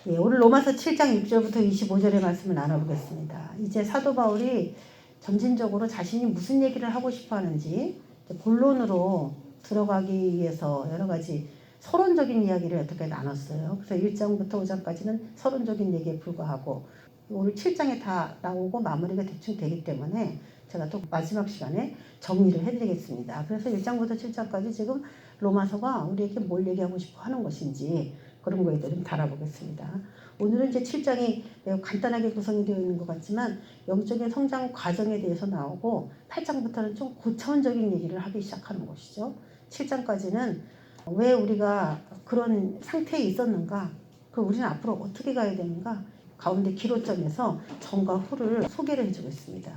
예, 오늘 로마서 7장 6절부터 25절의 말씀을 나눠보겠습니다. 이제 사도 바울이 점진적으로 자신이 무슨 얘기를 하고 싶어 하는지 본론으로 들어가기 위해서 여러 가지 서론적인 이야기를 어떻게 나눴어요. 그래서 1장부터 5장까지는 서론적인 얘기에 불과하고 오늘 7장에 다 나오고 마무리가 대충 되기 때문에 제가 또 마지막 시간에 정리를 해드리겠습니다. 그래서 1장부터 7장까지 지금 로마서가 우리에게 뭘 얘기하고 싶어 하는 것인지 그런 거에 대해 좀 다뤄보겠습니다. 오늘은 이제 7장이 매우 간단하게 구성이 되어 있는 것 같지만 영적인 성장 과정에 대해서 나오고 8장부터는 좀 고차원적인 얘기를 하기 시작하는 것이죠. 7장까지는 왜 우리가 그런 상태에 있었는가, 그럼 우리는 앞으로 어떻게 가야 되는가, 가운데 기로점에서 전과 후를 소개를 해주고 있습니다.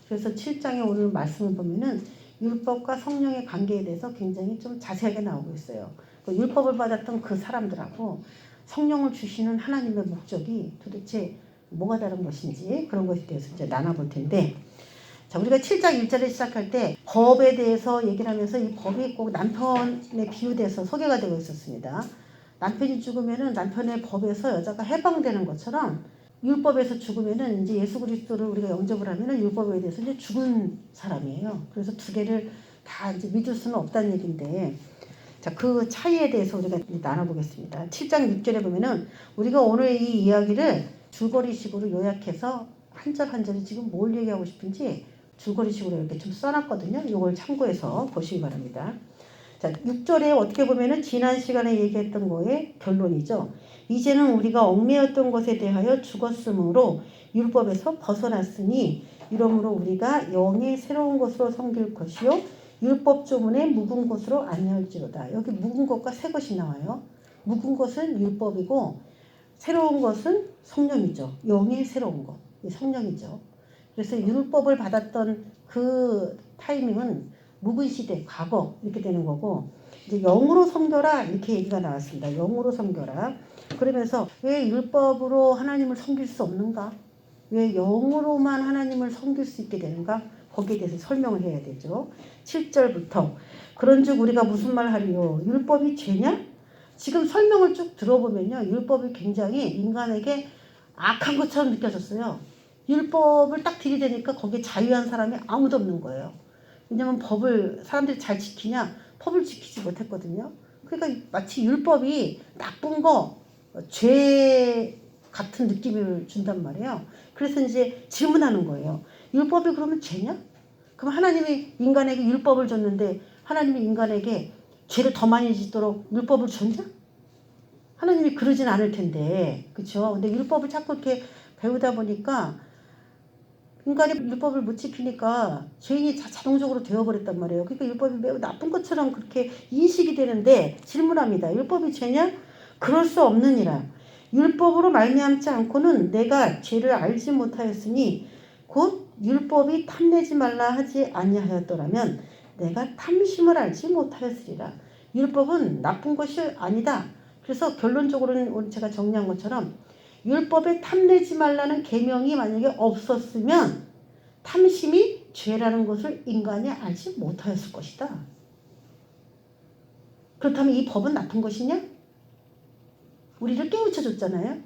그래서 7장에 오늘 말씀을 보면은 율법과 성령의 관계에 대해서 굉장히 좀 자세하게 나오고 있어요. 그 율법을 받았던 그 사람들하고 성령을 주시는 하나님의 목적이 도대체 뭐가 다른 것인지 그런 것에 대해서 이제 나눠볼 텐데, 자, 우리가 7장 1절에 시작할 때 법에 대해서 얘기를 하면서 이 법이 꼭 남편에 비유돼서 소개가 되고 있었습니다. 남편이 죽으면은 남편의 법에서 여자가 해방되는 것처럼 율법에서 죽으면은 이제 예수 그리스도를 우리가 영접을 하면은 율법에 대해서 이제 죽은 사람이에요. 그래서 두 개를 다 이제 믿을 수는 없다는 얘기인데, 자, 그 차이에 대해서 우리가 나눠보겠습니다. 7장 6절에 보면은 우리가 오늘 이 이야기를 줄거리식으로 요약해서 한 절 한 절이 지금 뭘 얘기하고 싶은지 줄거리식으로 이렇게 좀 써놨거든요. 이걸 참고해서 보시기 바랍니다. 자, 6절에 어떻게 보면은 지난 시간에 얘기했던 거의 결론이죠. 이제는 우리가 얽매였던 것에 대하여 죽었으므로 율법에서 벗어났으니 이러므로 우리가 영의 새로운 것으로 섬길 것이요 율법 조문에 묵은 것으로 아니할지로다. 여기 묵은 것과 새 것이 나와요. 묵은 것은 율법이고 새로운 것은 성령이죠. 영의 새로운 것, 성령이죠. 그래서 율법을 받았던 그 타이밍은 묵은 시대, 과거 이렇게 되는 거고, 이제 영으로 섬겨라 이렇게 얘기가 나왔습니다. 영으로 섬겨라. 그러면서 왜 율법으로 하나님을 섬길 수 없는가? 왜 영으로만 하나님을 섬길 수 있게 되는가? 거기에 대해서 설명을 해야 되죠. 7절부터 그런즉 우리가 무슨 말 하리요? 율법이 죄냐? 지금 설명을 쭉 들어보면요, 율법이 굉장히 인간에게 악한 것처럼 느껴졌어요. 율법을 딱 들이대니까 거기에 자유한 사람이 아무도 없는 거예요. 왜냐면 법을 사람들이 잘 지키냐? 법을 지키지 못했거든요. 그러니까 마치 율법이 나쁜 거, 죄 같은 느낌을 준단 말이에요. 그래서 이제 질문하는 거예요. 율법이 그러면 죄냐? 그럼 하나님이 인간에게 율법을 줬는데 하나님이 인간에게 죄를 더 많이 짓도록 율법을 줬냐? 하나님이 그러진 않을 텐데, 그렇죠? 근데 율법을 자꾸 이렇게 배우다 보니까 인간이 율법을 못 지키니까 죄인이 자동적으로 되어버렸단 말이에요. 그러니까 율법이 매우 나쁜 것처럼 그렇게 인식이 되는데, 질문합니다. 율법이 죄냐? 그럴 수 없느니라. 율법으로 말미암지 않고는 내가 죄를 알지 못하였으니 곧 율법이 탐내지 말라 하지 아니하였더라면 내가 탐심을 알지 못하였으리라. 율법은 나쁜 것이 아니다. 그래서 결론적으로는 오늘 제가 정리한 것처럼 율법에 탐내지 말라는 계명이 만약에 없었으면 탐심이 죄라는 것을 인간이 알지 못하였을 것이다. 그렇다면 이 법은 나쁜 것이냐? 우리를 깨우쳐줬잖아요.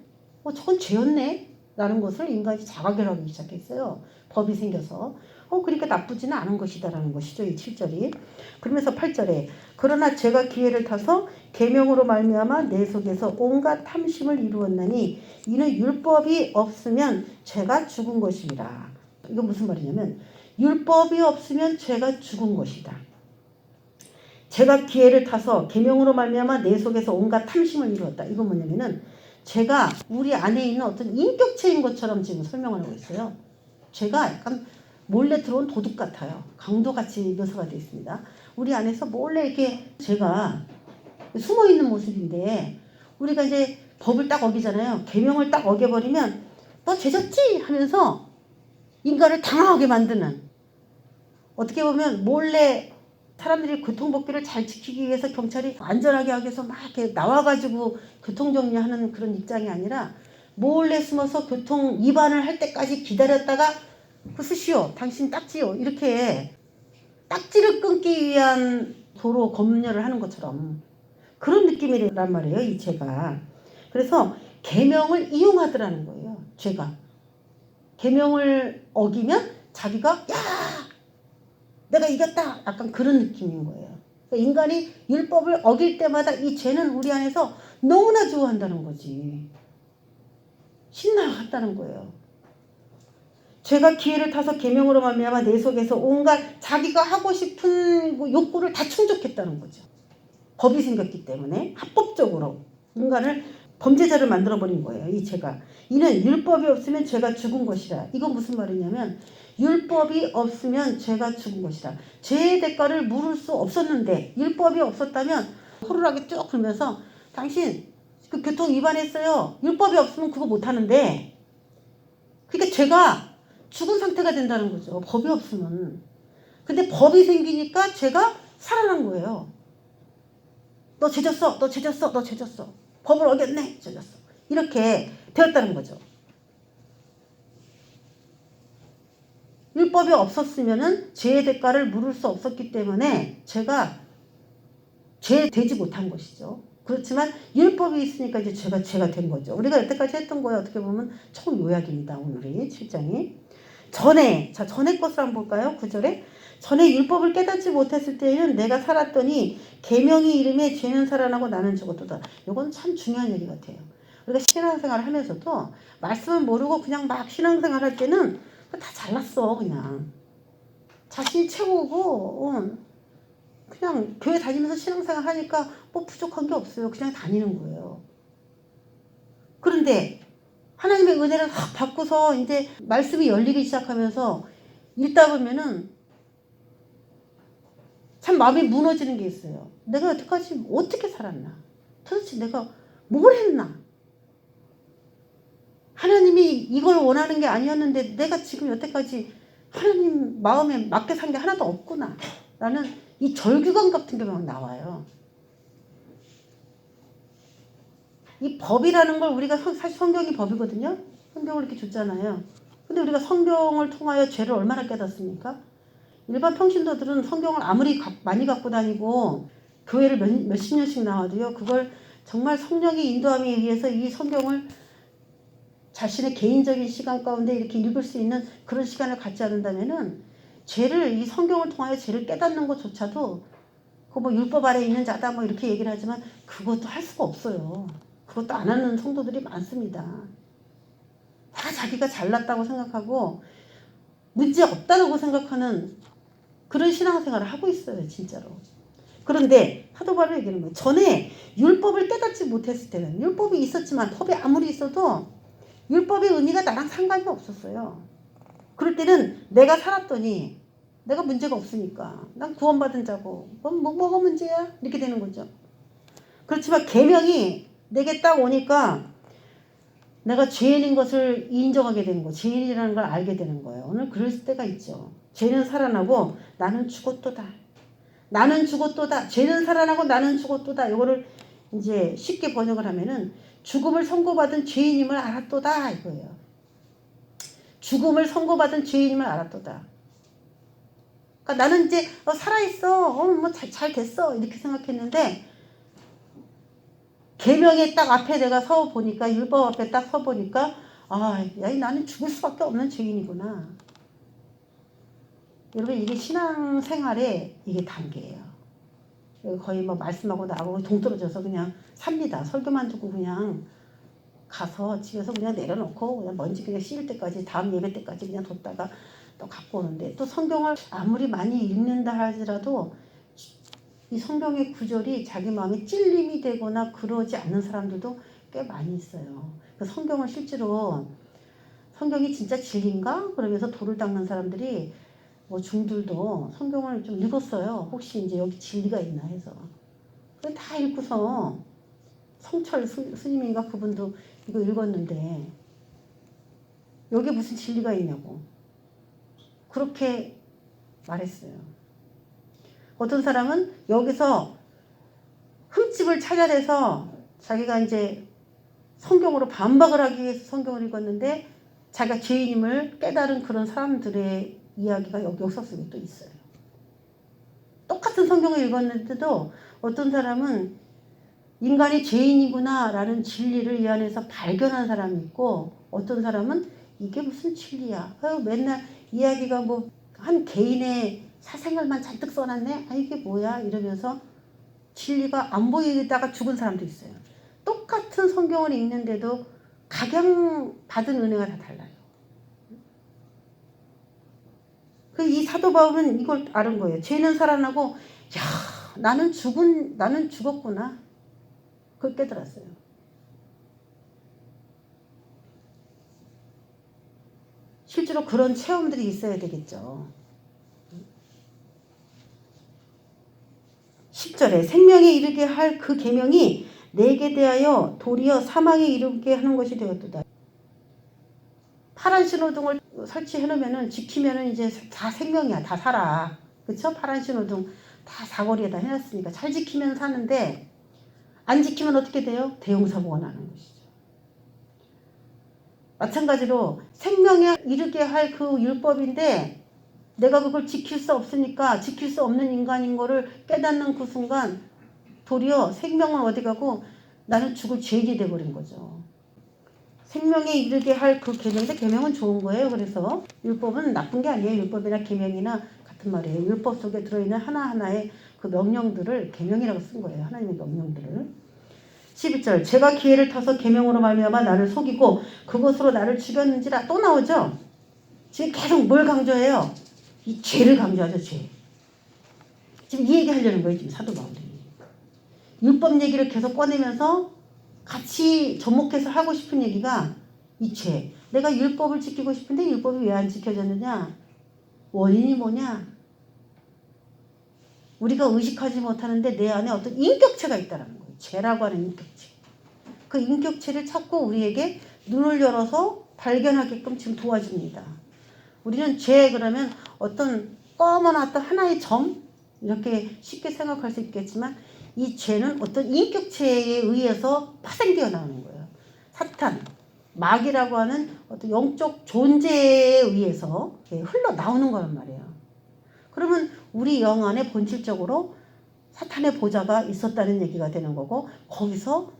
저건 죄였네 라는 것을 인간이 자각을 하기 시작했어요. 법이 생겨서. 그러니까 나쁘지는 않은 것이다라는 것이죠. 이 7절이. 그러면서 8절에 그러나 죄가 기회를 타서 계명으로 말미암아 내 속에서 온갖 탐심을 이루었나니 이는 율법이 없으면 죄가 죽은 것이라. 이건 무슨 말이냐면 율법이 없으면 죄가 죽은 것이다. 죄가 기회를 타서 계명으로 말미암아 내 속에서 온갖 탐심을 이루었다. 이건 뭐냐면은 죄가 우리 안에 있는 어떤 인격체인 것처럼 지금 설명을 하고 있어요. 죄가 약간 몰래 들어온 도둑 같아요. 강도같이 묘사가 되어 있습니다. 우리 안에서 몰래 이렇게 죄가 숨어있는 모습인데 우리가 이제 법을 딱 어기잖아요. 계명을 딱 어겨버리면 너 죄졌지? 하면서 인간을 당황하게 만드는, 어떻게 보면 몰래 사람들이 교통법규를 잘 지키기 위해서 경찰이 안전하게 하기 위해서 막 이렇게 나와가지고 교통정리하는 그런 입장이 아니라 몰래 숨어서 교통 위반을 할 때까지 기다렸다가 쓰시오, 당신 딱지요, 이렇게 딱지를 끊기 위한 도로 검열을 하는 것처럼 그런 느낌이란 말이에요, 이 죄가. 그래서 계명을 이용하더라는 거예요. 죄가. 계명을 어기면 자기가 야 내가 이겼다 약간 그런 느낌인 거예요. 그러니까 인간이 율법을 어길 때마다 이 죄는 우리 안에서 너무나 좋아한다는 거지. 신나한다는 거예요. 죄가 기회를 타서 계명으로 말미암아 내 속에서 온갖 자기가 하고 싶은 욕구를 다 충족했다는 거죠. 법이 생겼기 때문에 합법적으로 인간을 범죄자를 만들어버린 거예요. 이 죄가. 이는 율법이 없으면 죄가 죽은 것이라. 이건 무슨 말이냐면 율법이 없으면 죄가 죽은 것이라. 죄의 대가를 물을 수 없었는데 율법이 없었다면 호루라기 쭉 불면서 당신 그 교통 위반했어요. 율법이 없으면 그거 못하는데. 그러니까 죄가 죽은 상태가 된다는 거죠. 법이 없으면. 근데 법이 생기니까 죄가 살아난 거예요. 너 죄졌어. 너 죄졌어. 너 죄졌어. 법을 어겼네. 죄졌어. 이렇게 되었다는 거죠. 율법이 없었으면은 죄의 대가를 물을 수 없었기 때문에 죄가 죄되지 못한 것이죠. 그렇지만 율법이 있으니까 이제 죄가 된 거죠. 우리가 여태까지 했던 거에 어떻게 보면 총 요약입니다. 오늘이 7장이. 전에 것을 한번 볼까요? 9절에 전에 율법을 깨닫지 못했을 때에는 내가 살았더니 계명이 이름에 죄는 살아나고 나는 죽었도다. 이건 참 중요한 얘기 같아요. 우리가 신앙생활을 하면서도 말씀을 모르고 그냥 막 신앙생활 할 때는 다 잘났어. 그냥 자신이 최고고 그냥 교회 다니면서 신앙생활 하니까 뭐 부족한 게 없어요. 그냥 다니는 거예요. 그런데 하나님의 은혜를 확 받고서 이제 말씀이 열리기 시작하면서 읽다 보면은 참 마음이 무너지는 게 있어요. 내가 여태까지 어떻게 살았나? 도대체 내가 뭘 했나? 하나님이 이걸 원하는 게 아니었는데 내가 지금 여태까지 하나님 마음에 맞게 산 게 하나도 없구나. 라는 이 절규감 같은 게 막 나와요. 이 법이라는 걸 우리가 사실 성경이 법이거든요. 성경을 이렇게 줬잖아요. 근데 우리가 성경을 통하여 죄를 얼마나 깨닫습니까? 일반 평신도들은 성경을 아무리 많이 갖고 다니고 교회를 몇십 년씩 나와도요. 그걸 정말 성령의 인도함에 의해서 이 성경을 자신의 개인적인 시간 가운데 이렇게 읽을 수 있는 그런 시간을 갖지 않는다면은 죄를 이 성경을 통하여 죄를 깨닫는 것조차도 그 뭐 율법 아래 있는 자다 뭐 이렇게 얘기를 하지만 그것도 할 수가 없어요. 그것도 안 하는 성도들이 많습니다. 다 자기가 잘났다고 생각하고 문제 없다고 생각하는 그런 신앙생활을 하고 있어요. 진짜로. 그런데 사도 바울이 얘기하는 거예요. 전에 율법을 깨닫지 못했을 때는 율법이 있었지만 법이 아무리 있어도 율법의 의미가 나랑 상관이 없었어요. 그럴 때는 내가 살았더니 내가 문제가 없으니까 난 구원받은 자고 뭐가 문제야? 이렇게 되는 거죠. 그렇지만 계명이 내게 딱 오니까 내가 죄인인 것을 인정하게 되는 거예요. 죄인이라는 걸 알게 되는 거예요. 오늘 그럴 때가 있죠. 죄는 살아나고 나는 죽었도다. 나는 죽었도다. 죄는 살아나고 나는 죽었도다. 이거를 이제 쉽게 번역을 하면은 죽음을 선고받은 죄인임을 알았도다 이거예요. 죽음을 선고받은 죄인임을 알았도다. 그러니까 나는 이제 살아있어. 뭐 잘 됐어. 이렇게 생각했는데 계명의 딱 앞에 내가 서 보니까 율법 앞에 딱 서 보니까 나는 죽을 수밖에 없는 죄인이구나. 여러분 이게 신앙생활의 이게 단계예요. 거의 뭐 말씀하고 나하고 동떨어져서 그냥 삽니다. 설교만 듣고 그냥 가서 집에서 그냥 내려놓고 그냥 먼지 그냥 씌울 때까지 다음 예배 때까지 그냥 뒀다가 또 갖고 오는데 또 성경을 아무리 많이 읽는다 하더라도 이 성경의 구절이 자기 마음에 찔림이 되거나 그러지 않는 사람들도 꽤 많이 있어요. 성경을 실제로 성경이 진짜 진리인가? 그러면서 돌을 닦는 사람들이 뭐 중들도 성경을 좀 읽었어요. 혹시 이제 여기 진리가 있나 해서. 다 읽고서 성철 스님인가 그분도 이거 읽었는데 여기에 무슨 진리가 있냐고 그렇게 말했어요. 어떤 사람은 여기서 흠집을 찾아내서 자기가 이제 성경으로 반박을 하기 위해서 성경을 읽었는데 자기가 죄인임을 깨달은 그런 사람들의 이야기가 여기 역사 속에 또 있어요. 똑같은 성경을 읽었는데도 어떤 사람은 인간이 죄인이구나 라는 진리를 이 안에서 발견한 사람이 있고, 어떤 사람은 이게 무슨 진리야, 맨날 이야기가 뭐 한 개인의 사생활만 잔뜩 써놨네, 이게 뭐야 이러면서 진리가 안 보이다가 죽은 사람도 있어요. 똑같은 성경을 읽는데도 각양받은 은혜가 다 달라요. 이 사도 바울은 이걸 아는 거예요. 죄는 살아나고, 야, 나는 죽었구나. 그걸 깨달았어요. 실제로 그런 체험들이 있어야 되겠죠. 10절에 생명에 이르게 할 그 계명이 내게 대하여 도리어 사망에 이르게 하는 것이 되었도다. 파란 신호등을 설치해 놓으면은, 지키면은 이제 다 생명이야. 다 살아. 그쵸? 파란 신호등 다 사거리에다 해놨으니까 잘 지키면 사는데, 안 지키면 어떻게 돼요? 대형사고가 나는 것이죠. 마찬가지로 생명에 이르게 할 그 율법인데 내가 그걸 지킬 수 없으니까, 지킬 수 없는 인간인 거를 깨닫는 그 순간 도리어 생명은 어디 가고 나는 죽을 죄인이 돼버린 거죠. 생명에 이르게 할 그 계명인데, 계명은 좋은 거예요. 그래서 율법은 나쁜 게 아니에요. 율법이나 계명이나 같은 말이에요. 율법 속에 들어있는 하나하나의 그 명령들을 계명이라고 쓴 거예요. 하나님의 명령들을. 11절 제가 기회를 타서 계명으로 말미암아 나를 속이고 그것으로 나를 죽였는지라. 또 나오죠. 지금 계속 뭘 강조해요? 이 죄를 강조하죠. 죄. 지금 이 얘기 하려는 거예요. 지금 사도 바울이. 율법 얘기를 계속 꺼내면서 같이 접목해서 하고 싶은 얘기가 이 죄. 내가 율법을 지키고 싶은데 율법이 왜 안 지켜졌느냐? 원인이 뭐냐? 우리가 의식하지 못하는데 내 안에 어떤 인격체가 있다는 거예요. 죄라고 하는 인격체. 그 인격체를 찾고 우리에게 눈을 열어서 발견하게끔 지금 도와줍니다. 우리는 죄 그러면 어떤 검은 어떤 하나의 점, 이렇게 쉽게 생각할 수 있겠지만, 이 죄는 어떤 인격체에 의해서 파생되어 나오는 거예요. 사탄, 마귀라고 하는 어떤 영적 존재에 의해서 흘러나오는 거란 말이에요. 그러면 우리 영 안에 본질적으로 사탄의 보좌가 있었다는 얘기가 되는 거고, 거기서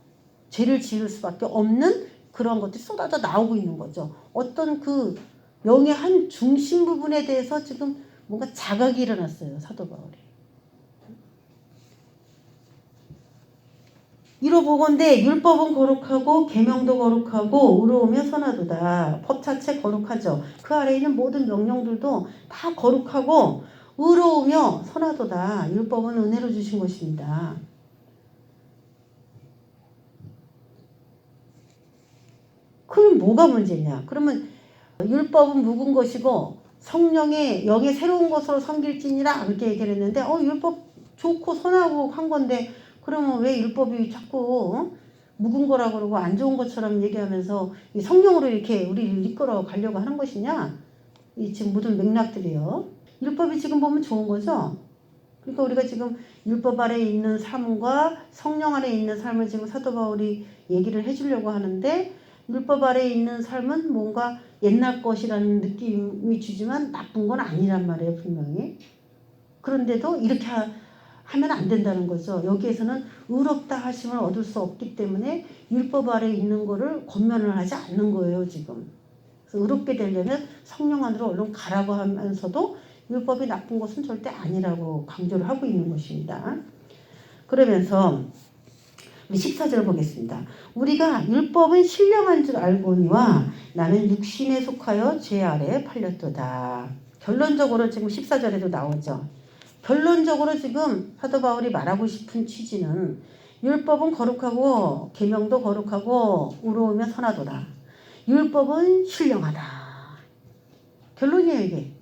죄를 지을 수밖에 없는 그런 것들이 쏟아져 나오고 있는 거죠. 어떤 그 영의 한 중심 부분에 대해서 지금 뭔가 자각이 일어났어요. 사도 바울이. 이로 보건대 율법은 거룩하고 계명도 거룩하고 의로우며 선하도다. 법 자체 거룩하죠. 그 아래에 있는 모든 명령들도 다 거룩하고 의로우며 선하도다. 율법은 은혜로 주신 것입니다. 그럼 뭐가 문제냐? 그러면 율법은 묵은 것이고 성령의 영의 새로운 것으로 섬길지니라, 그렇게 얘기를 했는데, 율법 좋고 선하고 한 건데 그러면 왜 율법이 자꾸 묵은 거라 그러고 안 좋은 것처럼 얘기하면서 이 성령으로 이렇게 우리를 이끌어 가려고 하는 것이냐? 이 지금 모든 맥락들이요. 율법이 지금 보면 좋은 거죠. 그러니까 우리가 지금 율법 아래에 있는 삶과 성령 아래에 있는 삶을 지금 사도 바울이 얘기를 해주려고 하는데, 율법 아래에 있는 삶은 뭔가 옛날 것이라는 느낌이 주지만 나쁜 건 아니란 말이에요, 분명히. 그런데도 이렇게 하면 안 된다는 거죠. 여기에서는 의롭다 하심을 얻을 수 없기 때문에 율법 아래에 있는 거를 권면을 하지 않는 거예요, 지금. 그래서 의롭게 되려면 성령 안으로 얼른 가라고 하면서도 율법이 나쁜 것은 절대 아니라고 강조를 하고 있는 것입니다. 그러면서 우리 14절 보겠습니다. 우리가 율법은 신령한 줄 알거니와 나는 육신에 속하여 죄 아래에 팔렸도다. 결론적으로 지금 14절에도 나오죠. 결론적으로 지금 사도 바울이 말하고 싶은 취지는 율법은 거룩하고 계명도 거룩하고 의로우며 선하도다. 율법은 신령하다. 결론이에요, 이게.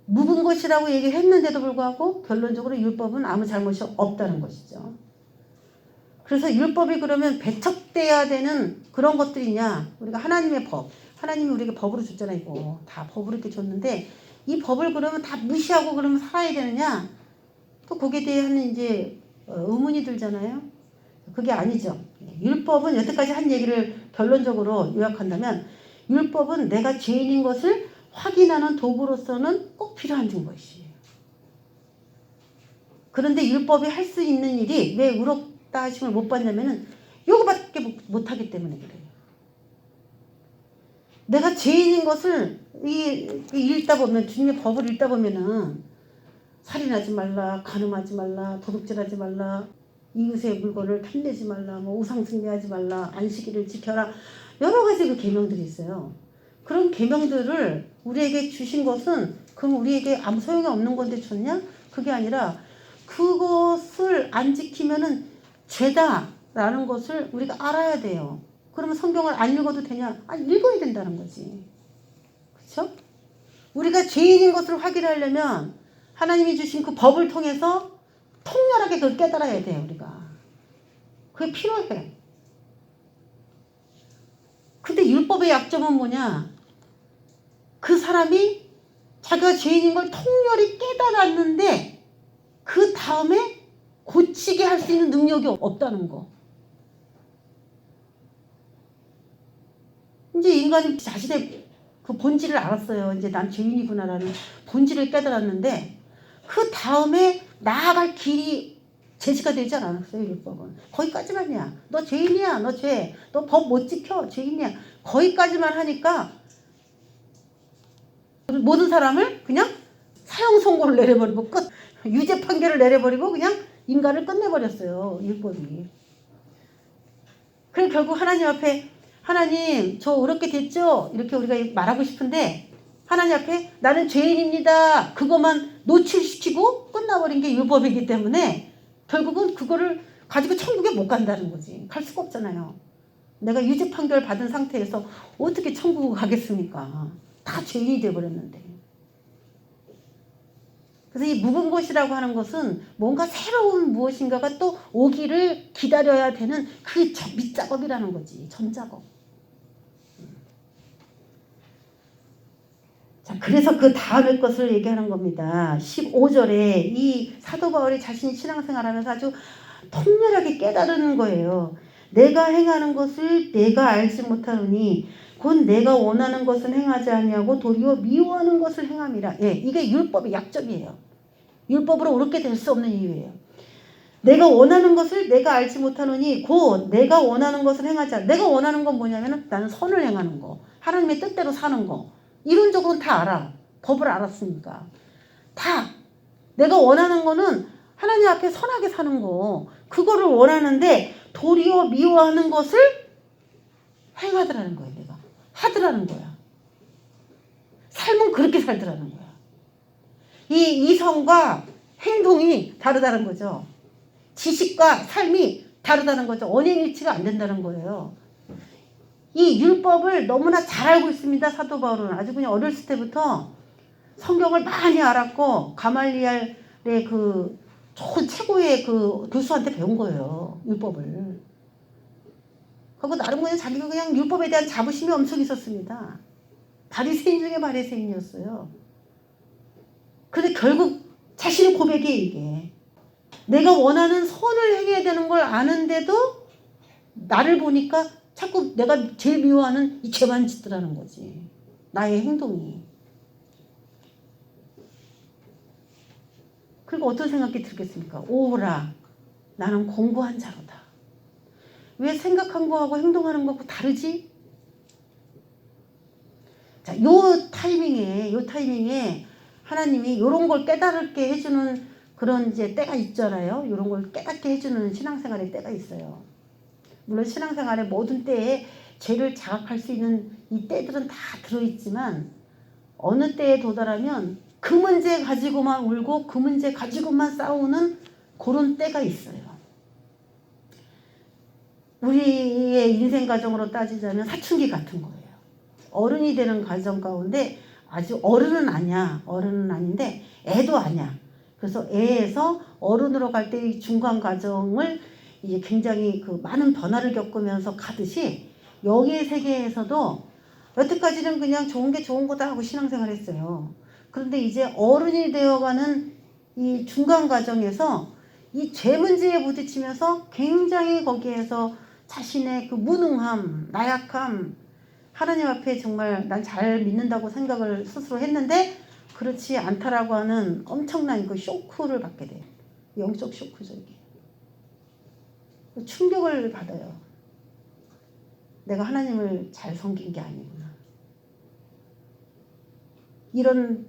묵은 것이라고 얘기했는데도 불구하고 결론적으로 율법은 아무 잘못이 없다는 것이죠. 그래서 율법이 그러면 배척돼야 되는 그런 것들이냐? 우리가 하나님의 법, 하나님이 우리에게 법으로 줬잖아요. 이거 다 법으로 이렇게 줬는데 이 법을 그러면 다 무시하고 그러면 살아야 되느냐? 또 거기에 대한 이제 의문이 들잖아요. 그게 아니죠. 율법은 여태까지 한 얘기를 결론적으로 요약한다면, 율법은 내가 죄인인 것을 확인하는 도구로서는 꼭 필요한 것이에요. 그런데 율법이 할 수 있는 일이 왜 의롭다 받다 하심을 못 받냐면은 요거밖에 못 하기 때문에 그래요. 내가 죄인인 것을 읽다 보면, 주님의 법을 읽다 보면은 살인하지 말라, 간음하지 말라, 도둑질하지 말라, 이웃의 물건을 탐내지 말라, 뭐 우상 숭배하지 말라, 안식일을 지켜라, 여러 가지 그 계명들이 있어요. 그런 계명들을 우리에게 주신 것은 그럼 우리에게 아무 소용이 없는 건데 줬냐? 그게 아니라 그것을 안 지키면은 죄다라는 것을 우리가 알아야 돼요. 그러면 성경을 안 읽어도 되냐? 아니, 읽어야 된다는 거지. 그렇죠? 우리가 죄인인 것을 확인하려면 하나님이 주신 그 법을 통해서 통렬하게 그걸 깨달아야 돼요. 우리가. 그게 필요해. 근데 율법의 약점은 뭐냐? 그 사람이 자기가 죄인인 걸 통렬히 깨달았는데 그 다음에 고치게 할 수 있는 능력이 없다는 거. 이제 인간이 자신의 그 본질을 알았어요. 이제 난 죄인이구나라는 본질을 깨달았는데 그 다음에 나아갈 길이 제시가 되지 않았어요. 율법은. 거기까지만이야. 너 죄인이야. 너 죄. 너 법 못 지켜. 죄인이야. 거기까지만 하니까 모든 사람을 그냥 사형 선고를 내려버리고 끝. 유죄 판결을 내려버리고 그냥 인간을 끝내버렸어요. 율법이. 그럼 결국 하나님 앞에 하나님 저 어렵게 됐죠? 이렇게 우리가 말하고 싶은데 하나님 앞에 나는 죄인입니다. 그것만 노출시키고 끝나버린 게 율법이기 때문에 결국은 그거를 가지고 천국에 못 간다는 거지. 갈 수가 없잖아요. 내가 유죄 판결 받은 상태에서 어떻게 천국을 가겠습니까? 다 죄인이 돼버렸는데. 그래서 이 묵은 곳이라고 하는 것은 뭔가 새로운 무엇인가가 또 오기를 기다려야 되는 그 밑작업이라는 거지. 전작업. 자, 그래서 그 다음의 것을 얘기하는 겁니다. 15절에 이 사도 바울이 자신이 신앙생활하면서 아주 통렬하게 깨달은 거예요. 내가 행하는 것을 내가 알지 못하노니 곧 내가 원하는 것은 행하지 아니하고 도리어 미워하는 것을 행함이라. 예, 이게 율법의 약점이에요. 율법으로 옳게 될 수 없는 이유예요. 내가 원하는 것을 내가 알지 못하노니 곧 내가 원하는 것을 행하지 않아. 내가 원하는 건 뭐냐면 나는 선을 행하는 거. 하나님의 뜻대로 사는 거. 이론적으로는 다 알아. 법을 알았으니까. 다. 내가 원하는 거는 하나님 앞에 선하게 사는 거. 그거를 원하는데 도리어 미워하는 것을 행하더라는 거예요. 내가. 하더라는 거야. 삶은 그렇게 살더라는 거야. 이 이성과 행동이 다르다는 거죠. 지식과 삶이 다르다는 거죠. 언행일치가 안 된다는 거예요. 이 율법을 너무나 잘 알고 있습니다. 사도 바울은 아주 그냥 어렸을 때부터 성경을 많이 알았고 가말리엘의 그 좋은 최고의 그 교수한테 배운 거예요. 율법을. 그리고 나름 그냥 자기가 그냥 율법에 대한 자부심이 엄청 있었습니다. 바리새인 중에 바리새인이었어요. 근데 결국 자신의 고백이 이게 내가 원하는 선을 행해야 되는 걸 아는데도 나를 보니까 자꾸 내가 제일 미워하는 이 죄만 짓더라는 거지. 나의 행동이. 그리고 어떤 생각이 들겠습니까? 오라, 나는 공고한 자로다. 왜 생각한 거하고 행동하는 거하고 다르지? 자, 요 타이밍에 하나님이 요런 걸 깨달게 해주는 그런 이제 때가 있잖아요. 요런 걸 깨닫게 해주는 신앙생활의 때가 있어요. 물론 신앙생활의 모든 때에 죄를 자각할 수 있는 이 때들은 다 들어있지만 어느 때에 도달하면 그 문제 가지고만 울고 그 문제 가지고만 싸우는 그런 때가 있어요. 우리의 인생 과정으로 따지자면 사춘기 같은 거예요. 어른이 되는 과정 가운데 아주 어른은 아니야. 어른은 아닌데 애도 아니야. 그래서 애에서 어른으로 갈 때 이 중간 과정을 이제 굉장히 그 많은 변화를 겪으면서 가듯이 영의 세계에서도 여태까지는 그냥 좋은 게 좋은 거다 하고 신앙생활 했어요. 그런데 이제 어른이 되어가는 이 중간 과정에서 이 죄 문제에 부딪히면서 굉장히 거기에서 자신의 그 무능함, 나약함, 하나님 앞에 정말 난 잘 믿는다고 생각을 스스로 했는데 그렇지 않다라고 하는 엄청난 그 쇼크를 받게 돼요. 영적 쇼크죠, 이게. 충격을 받아요. 내가 하나님을 잘 섬긴 게 아니구나. 이런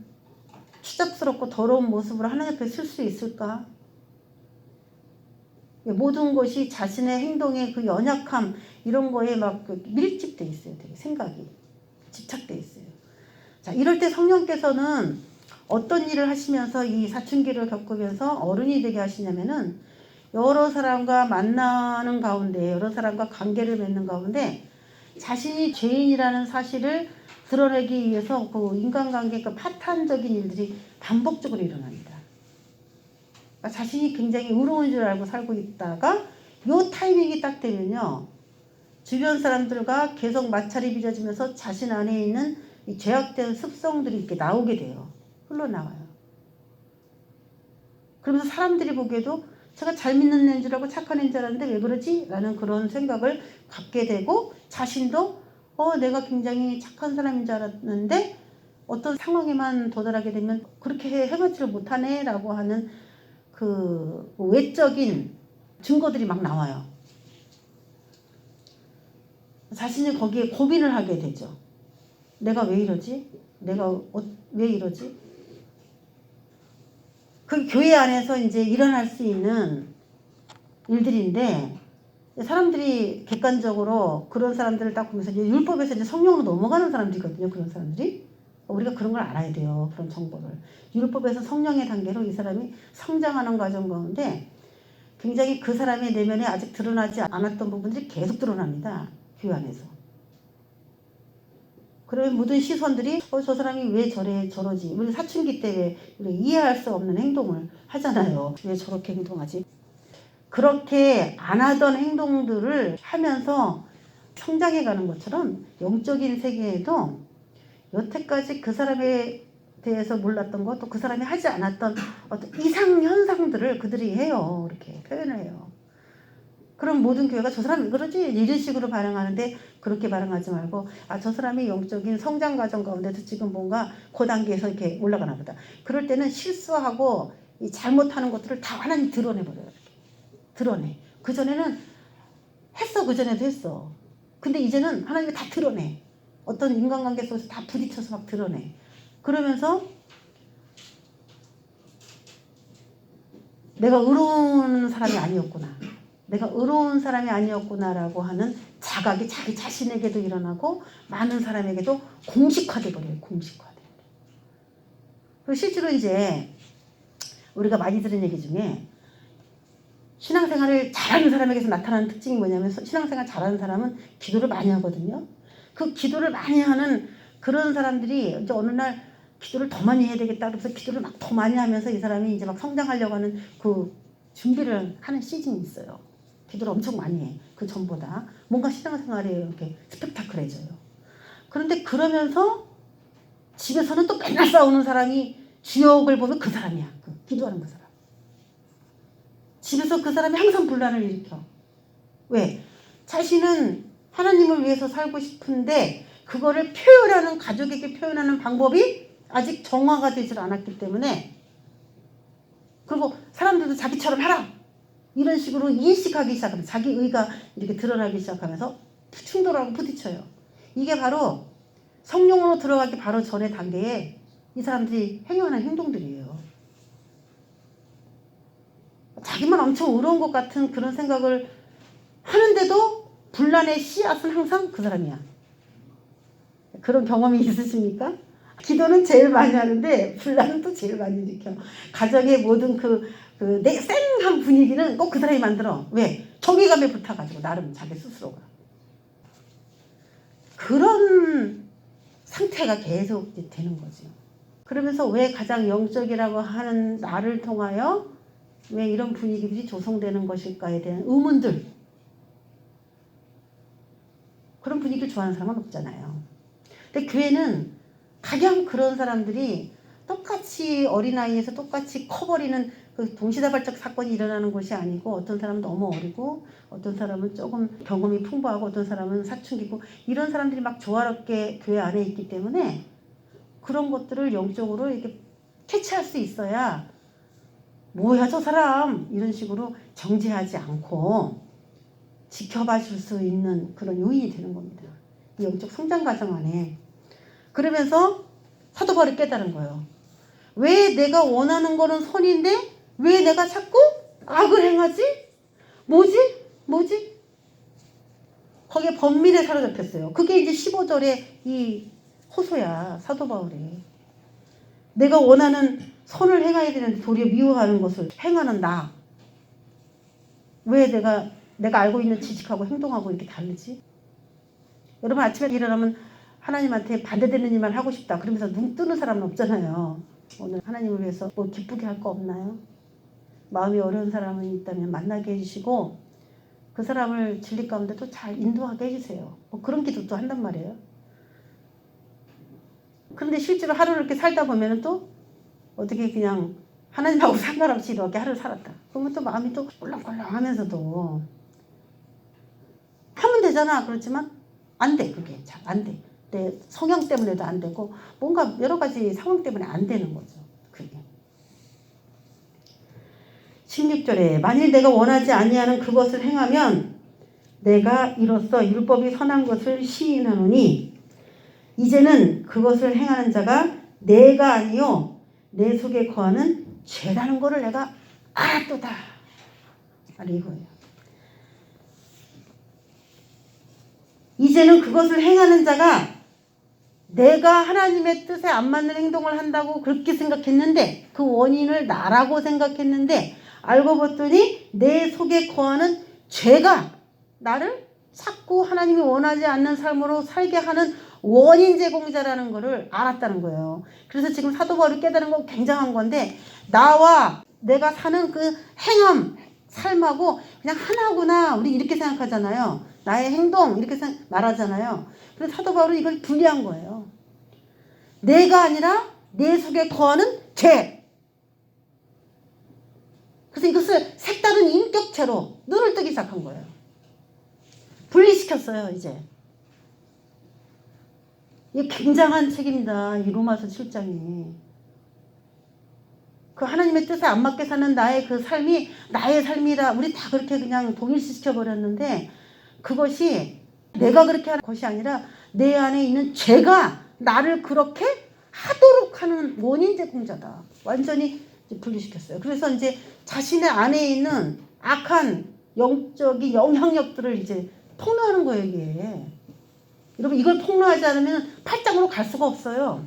추잡스럽고 더러운 모습으로 하나님 앞에 설 수 있을까? 모든 것이 자신의 행동의 그 연약함 이런 거에 막 밀집돼 있어요. 되게 생각이 집착돼 있어요. 자, 이럴 때 성령께서는 어떤 일을 하시면서 이 사춘기를 겪으면서 어른이 되게 하시냐면은 여러 사람과 만나는 가운데 여러 사람과 관계를 맺는 가운데 자신이 죄인이라는 사실을 드러내기 위해서 그 인간관계 그 파탄적인 일들이 반복적으로 일어납니다. 그러니까 자신이 굉장히 의로운 줄 알고 살고 있다가 요 타이밍이 딱 되면요. 주변 사람들과 계속 마찰이 빚어지면서 자신 안에 있는 이 죄악된 습성들이 이렇게 나오게 돼요. 흘러나와요. 그러면서 사람들이 보기에도 제가 잘 믿는 애인 줄 알고 착한 애인 줄 알았는데 왜 그러지? 라는 그런 생각을 갖게 되고 자신도 내가 굉장히 착한 사람인 줄 알았는데 어떤 상황에만 도달하게 되면 그렇게 행하지를 못하네 라고 하는 그 외적인 증거들이 막 나와요. 자신이 거기에 고민을 하게 되죠. 내가 왜 이러지? 내가 왜 이러지? 그 교회 안에서 이제 일어날 수 있는 일들인데 사람들이 객관적으로 그런 사람들을 딱 보면서 이제 율법에서 이제 성령으로 넘어가는 사람들이거든요. 그런 사람들이. 우리가 그런 걸 알아야 돼요. 그런 정보를. 율법에서 성령의 단계로 이 사람이 성장하는 과정 가운데 굉장히 그 사람의 내면에 아직 드러나지 않았던 부분들이 계속 드러납니다. 교회 안에서. 그러면 모든 시선들이 저 사람이 왜 저러지? 우리 사춘기 때 왜 이해할 수 없는 행동을 하잖아요. 왜 저렇게 행동하지? 그렇게 안 하던 행동들을 하면서 성장해가는 것처럼 영적인 세계에도 여태까지 그 사람에 대해서 몰랐던 것, 또 그 사람이 하지 않았던 어떤 이상 현상들을 그들이 해요. 이렇게 표현을 해요. 그럼 모든 교회가 저 사람이 그러지? 이런 식으로 반응하는데 그렇게 반응하지 말고 저 사람이 영적인 성장 과정 가운데서 지금 뭔가 그 단계에서 이렇게 올라가나 보다. 그럴 때는 실수하고 이 잘못하는 것들을 다 하나님 드러내버려요. 드러내. 그전에는 했어. 그전에도 했어. 근데 이제는 하나님이 다 드러내. 어떤 인간관계 속에서 다 부딪혀서 막 드러내. 그러면서 내가 의로운 사람이 아니었구나. 내가 의로운 사람이 아니었구나라고 하는 자각이 자기 자신에게도 일어나고 많은 사람에게도 공식화돼 버려요. 공식화돼. 그리고 실제로 이제 우리가 많이 들은 얘기 중에 신앙생활을 잘하는 사람에게서 나타나는 특징이 뭐냐면 신앙생활 잘하는 사람은 기도를 많이 하거든요. 그 기도를 많이 하는 그런 사람들이 이제 어느 날 기도를 더 많이 해야 되겠다 그래서 기도를 막 더 많이 하면서 이 사람이 이제 막 성장하려고 하는 그 준비를 하는 시즌이 있어요. 기도를 엄청 많이 해. 그 전보다 뭔가 신앙생활이 이렇게 스펙타클해져요. 그런데 그러면서 집에서는 또 맨날 싸우는 사람이 주역을 보면 그 사람이야. 그 기도하는 그 사람. 집에서 그 사람이 항상 분란을 일으켜. 왜? 자신은 하나님을 위해서 살고 싶은데 그거를 표현하는 가족에게 표현하는 방법이 아직 정화가 되질 않았기 때문에 그리고 사람들도 자기처럼 하라 이런 식으로 인식하기 시작하면서 자기 의가 이렇게 드러나기 시작하면서 충돌하고 부딪혀요. 이게 바로 성령으로 들어가기 바로 전의 단계에 이 사람들이 행하는 행동들이에요. 자기만 엄청 의로운 것 같은 그런 생각을 하는데도 분란의 씨앗은 항상 그 사람이야. 그런 경험이 있으십니까? 기도는 제일 많이 하는데 분란은 또 제일 많이 일으켜. 가정의 모든 내 쌩한 분위기는 꼭 그 사람이 만들어. 왜? 정의감에 붙어가지고 나름 자기 스스로가. 그런 상태가 계속 되는 거죠. 그러면서 왜 가장 영적이라고 하는 나를 통하여 왜 이런 분위기들이 조성되는 것일까에 대한 의문들. 그런 분위기를 좋아하는 사람은 없잖아요. 근데 교회는 가령 그런 사람들이 똑같이 어린아이에서 똑같이 커버리는 그 동시다발적 사건이 일어나는 것이 아니고 어떤 사람은 너무 어리고 어떤 사람은 조금 경험이 풍부하고 어떤 사람은 사춘기고 이런 사람들이 막 조화롭게 교회 안에 있기 때문에 그런 것들을 영적으로 이렇게 캐치할 수 있어야 뭐야 저 사람 이런 식으로 정죄하지 않고 지켜봐 줄 수 있는 그런 요인이 되는 겁니다. 이 영적 성장 과정 안에. 그러면서 사도 바울이 깨달은 거예요. 왜 내가 원하는 거는 선인데 왜 내가 자꾸 악을 행하지? 뭐지? 거기에 번민에 사로잡혔어요. 그게 이제 15절에 이 호소야, 사도 바울이. 내가 원하는 선을 행해야 되는데 도리어 미워하는 것을 행하는 나. 왜 내가 알고 있는 지식하고 행동하고 이렇게 다르지? 여러분 아침에 일어나면 하나님한테 반대되는 일만 하고 싶다. 그러면서 눈 뜨는 사람은 없잖아요. 오늘 하나님을 위해서 뭐 기쁘게 할 거 없나요? 마음이 어려운 사람이 있다면 만나게 해주시고 그 사람을 진리 가운데 또 잘 인도하게 해주세요. 뭐 그런 기도도 한단 말이에요. 그런데 실제로 하루를 이렇게 살다 보면 또 어떻게 그냥 하나님하고 상관없이 이렇게 하루를 살았다. 그러면 또 마음이 또 꿀렁꿀렁 하면서도 하면 되잖아. 그렇지만 안 돼. 그게 잘 안 돼. 내 성향 때문에도 안 되고 뭔가 여러 가지 상황 때문에 안 되는 거죠. 그게. 16절에 만일 내가 원하지 아니하는 그것을 행하면 내가 이로써 율법이 선한 것을 시인하노니 이제는 그것을 행하는 자가 내가 아니요 내 속에 거하는 죄라는 것을 내가 알았도다. 이거예요. 이제는 그것을 행하는 자가 내가 하나님의 뜻에 안 맞는 행동을 한다고 그렇게 생각했는데 그 원인을 나라고 생각했는데 알고 봤더니 내 속에 거하는 죄가 나를 자꾸 하나님이 원하지 않는 삶으로 살게 하는 원인 제공자라는 것을 알았다는 거예요. 그래서 지금 사도 바울이 깨달은 건 굉장한 건데 나와 내가 사는 그 행함, 삶하고 그냥 하나구나 우리 이렇게 생각하잖아요. 나의 행동 이렇게 말하잖아요. 그래서 사도 바울은 이걸 분리한 거예요. 내가 아니라 내 속에 거하는 죄. 그래서 이것을 색다른 인격체로 눈을 뜨기 시작한 거예요. 분리시켰어요. 이제. 이게 굉장한 책입니다. 이 로마서 7장이. 그 하나님의 뜻에 안 맞게 사는 나의 그 삶이 나의 삶이라 우리 다 그렇게 그냥 동일시켜버렸는데 그것이 내가 그렇게 하는 것이 아니라 내 안에 있는 죄가 나를 그렇게 하도록 하는 원인 제공자다. 완전히 분리시켰어요. 그래서 이제 자신의 안에 있는 악한 영적인 영향력들을 이제 폭로하는 거예요, 이게. 여러분, 이걸 폭로하지 않으면 팔짱으로 갈 수가 없어요.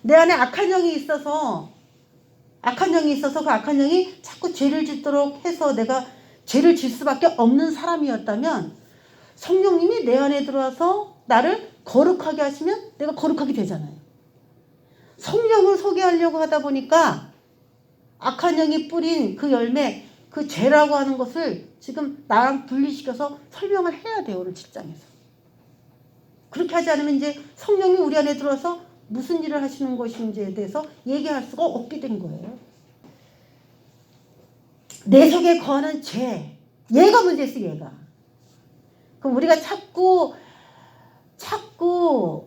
내 안에 악한 영이 있어서 그 악한 영이 자꾸 죄를 짓도록 해서 내가 죄를 질 수밖에 없는 사람이었다면 성령님이 내 안에 들어와서 나를 거룩하게 하시면 내가 거룩하게 되잖아요. 성령을 소개하려고 하다 보니까 악한 영이 뿌린 그 열매, 그 죄라고 하는 것을 지금 나랑 분리시켜서 설명을 해야 돼요. 오늘 7장에서. 그렇게 하지 않으면 이제 성령이 우리 안에 들어와서 무슨 일을 하시는 것인지에 대해서 얘기할 수가 없게 된 거예요. 내 속에 거하는 죄. 얘가 문제였어, 얘가. 그럼 우리가 자꾸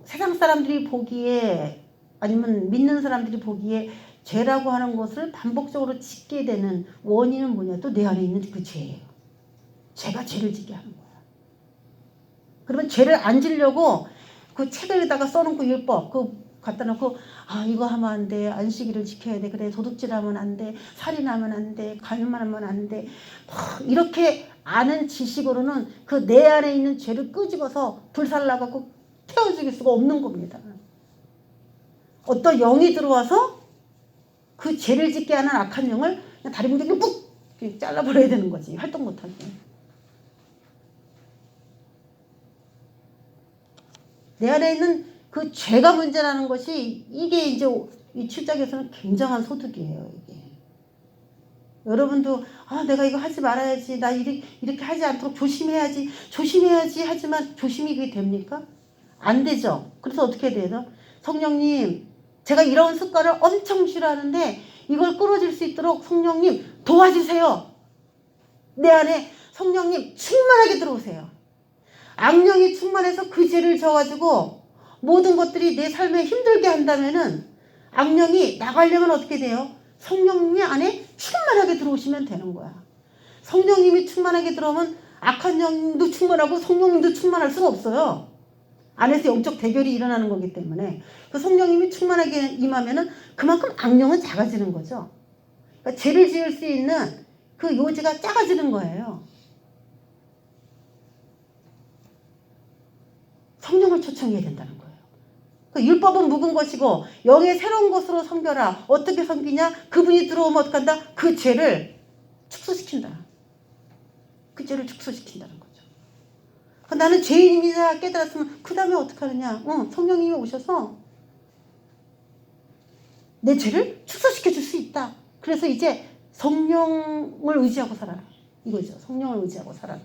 세상 사람들이 보기에 아니면 믿는 사람들이 보기에 죄라고 하는 것을 반복적으로 짓게 되는 원인은 뭐냐? 또 내 안에 있는 그 죄예요. 죄가 죄를 짓게 하는 거야. 그러면 죄를 안 지려고 그 책에다가 써놓고 율법 갖다 놓고 이거 하면 안 돼. 안식일을 지켜야 돼. 그래 도둑질하면 안 돼. 살인하면 안 돼. 가늠하면 안 돼. 이렇게 아는 지식으로는 그 내 안에 있는 죄를 끄집어서 불살라갖고 태워 죽일 수가 없는 겁니다. 어떤 영이 들어와서 그 죄를 짓게 하는 악한 영을 그냥 다리 문제로 푹 잘라버려야 되는 거지. 활동 못하게. 내 안에 있는 그 죄가 문제라는 것이 이게 이제 이 7장에서는 굉장한 소득이에요. 이게. 여러분도 내가 이거 하지 말아야지. 나 이렇게 하지 않도록 조심해야지 하지만 조심이 그게 됩니까? 안 되죠. 그래서 어떻게 해야 돼요? 성령님, 제가 이런 습관을 엄청 싫어하는데 이걸 끊어질 수 있도록 성령님 도와주세요. 내 안에 성령님 충만하게 들어오세요. 악령이 충만해서 그 죄를 져가지고 모든 것들이 내 삶에 힘들게 한다면은 악령이 나가려면 어떻게 돼요? 성령님이 안에 충만하게 들어오시면 되는 거야. 성령님이 충만하게 들어오면 악한 영도 충만하고 성령님도 충만할 수가 없어요. 안에서 영적 대결이 일어나는 거기 때문에 그 성령님이 충만하게 임하면은 그만큼 악령은 작아지는 거죠. 그러니까 죄를 지을 수 있는 그 요지가 작아지는 거예요. 성령을 초청해야 된다는 거예요. 그 율법은 묵은 것이고 영의 새로운 것으로 섬겨라. 어떻게 섬기냐? 그분이 들어오면 어떡한다? 그 죄를 축소시킨다. 그 죄를 축소시킨다는 거죠. 나는 죄인입니다 깨달았으면 그 다음에 어떻게 하느냐? 성령님이 오셔서 내 죄를 축소시켜 줄 수 있다. 그래서 이제 성령을 의지하고 살아라. 이거죠. 성령을 의지하고 살아라.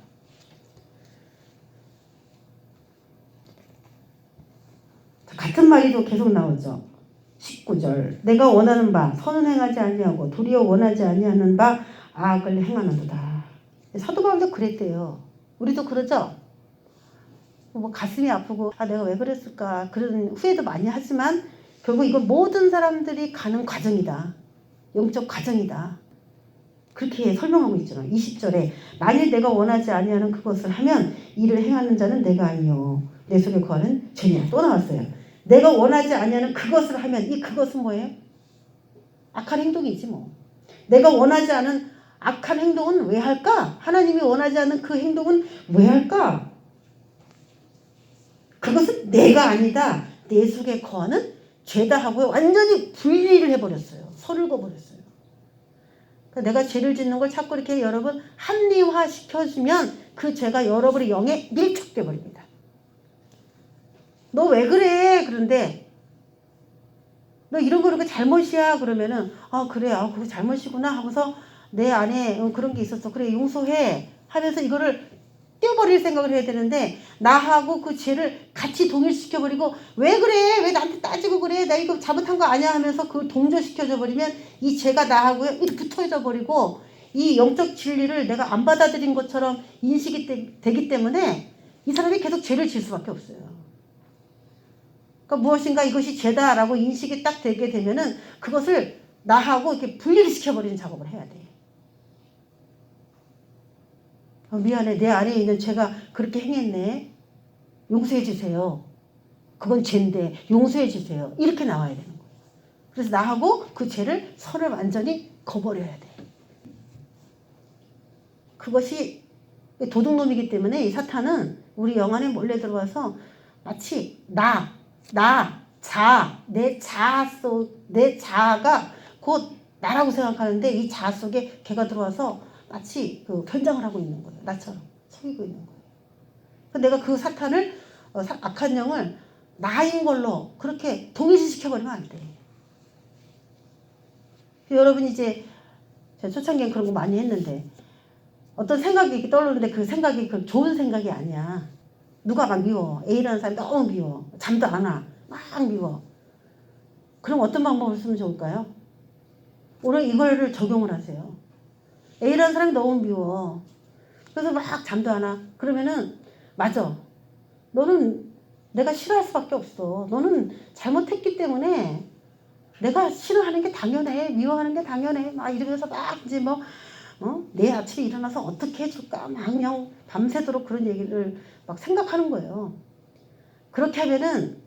같은 말이 계속 나오죠. 19절 내가 원하는 바 선은 행하지 아니하고 도리어 원하지 아니하는 바 악을 행하는도다. 사도 바울도 그랬대요. 우리도 그러죠. 뭐 가슴이 아프고 내가 왜 그랬을까 그런 후회도 많이 하지만 결국 이건 모든 사람들이 가는 과정이다. 영적 과정이다. 그렇게 설명하고 있잖아요. 20절에 만일 내가 원하지 아니하는 그것을 하면 이를 행하는 자는 내가 아니요 내 속에 거하는 죄니라. 또 나왔어요. 내가 원하지 아니하는 그것을 하면 이 그것은 뭐예요? 악한 행동이지 뭐. 내가 원하지 않은 악한 행동은 왜 할까? 하나님이 원하지 않는 그 행동은 왜 할까? 그것은 내가 아니다. 내 속에 거하는 죄다 하고 완전히 분리를 해버렸어요. 선을 그어버렸어요. 그러니까 내가 죄를 짓는 걸 자꾸 이렇게 여러분 합리화 시켜주면 그 죄가 여러분의 영에 밀착돼 버립니다. 너 왜 그래? 그런데 너 이런 거 이렇게 잘못이야. 그러면은 그래 그거 잘못이구나 하고서 내 안에 그런 게 있었어. 그래 용서해 하면서 이거를 떼어버릴 생각을 해야 되는데 나하고 그 죄를 같이 동일시켜버리고 왜 그래? 왜 나한테 따지고 그래? 나 이거 잘못한 거 아니야? 하면서 그걸 동조시켜줘 버리면 이 죄가 나하고 이렇게 붙어져 버리고 이 영적 진리를 내가 안 받아들인 것처럼 인식이 되기 때문에 이 사람이 계속 죄를 지을 수밖에 없어요. 그러니까 무엇인가 이것이 죄다라고 인식이 딱 되게 되면은 그것을 나하고 이렇게 분리를 시켜버리는 작업을 해야 돼. 미안해. 내 안에 있는 죄가 그렇게 행했네. 용서해 주세요. 그건 죄인데 용서해 주세요. 이렇게 나와야 되는 거예요. 그래서 나하고 그 죄를 선을 완전히 거버려야 돼. 그것이 도둑놈이기 때문에 이 사탄은 우리 영 안에 몰래 들어와서 마치 내 자아가 곧 나라고 생각하는데 이 자아 속에 걔가 들어와서 마치 그 변장을 하고 있는 거예요. 나처럼 속이고 있는 거예요. 내가 그 사탄을 악한 영을 나인 걸로 그렇게 동일시켜버리면 안 돼. 여러분 이제 제가 초창기엔 그런 거 많이 했는데 어떤 생각이 이렇게 떠오르는데 그 생각이 그 좋은 생각이 아니야. 누가 막 미워. A라는 사람이 너무 미워. 잠도 안 와. 막 미워. 그럼 어떤 방법을 쓰면 좋을까요? 오늘 이거를 적용을 하세요. A라는 사람이 너무 미워. 그래서 막 잠도 안 와. 그러면은 맞아. 너는 내가 싫어할 수밖에 없어. 너는 잘못했기 때문에 내가 싫어하는 게 당연해. 미워하는 게 당연해. 막 이러면서 막 이제 내일 아침에 일어나서 어떻게 해줄까? 막 그냥 밤새도록 그런 얘기를 막 생각하는 거예요. 그렇게 하면은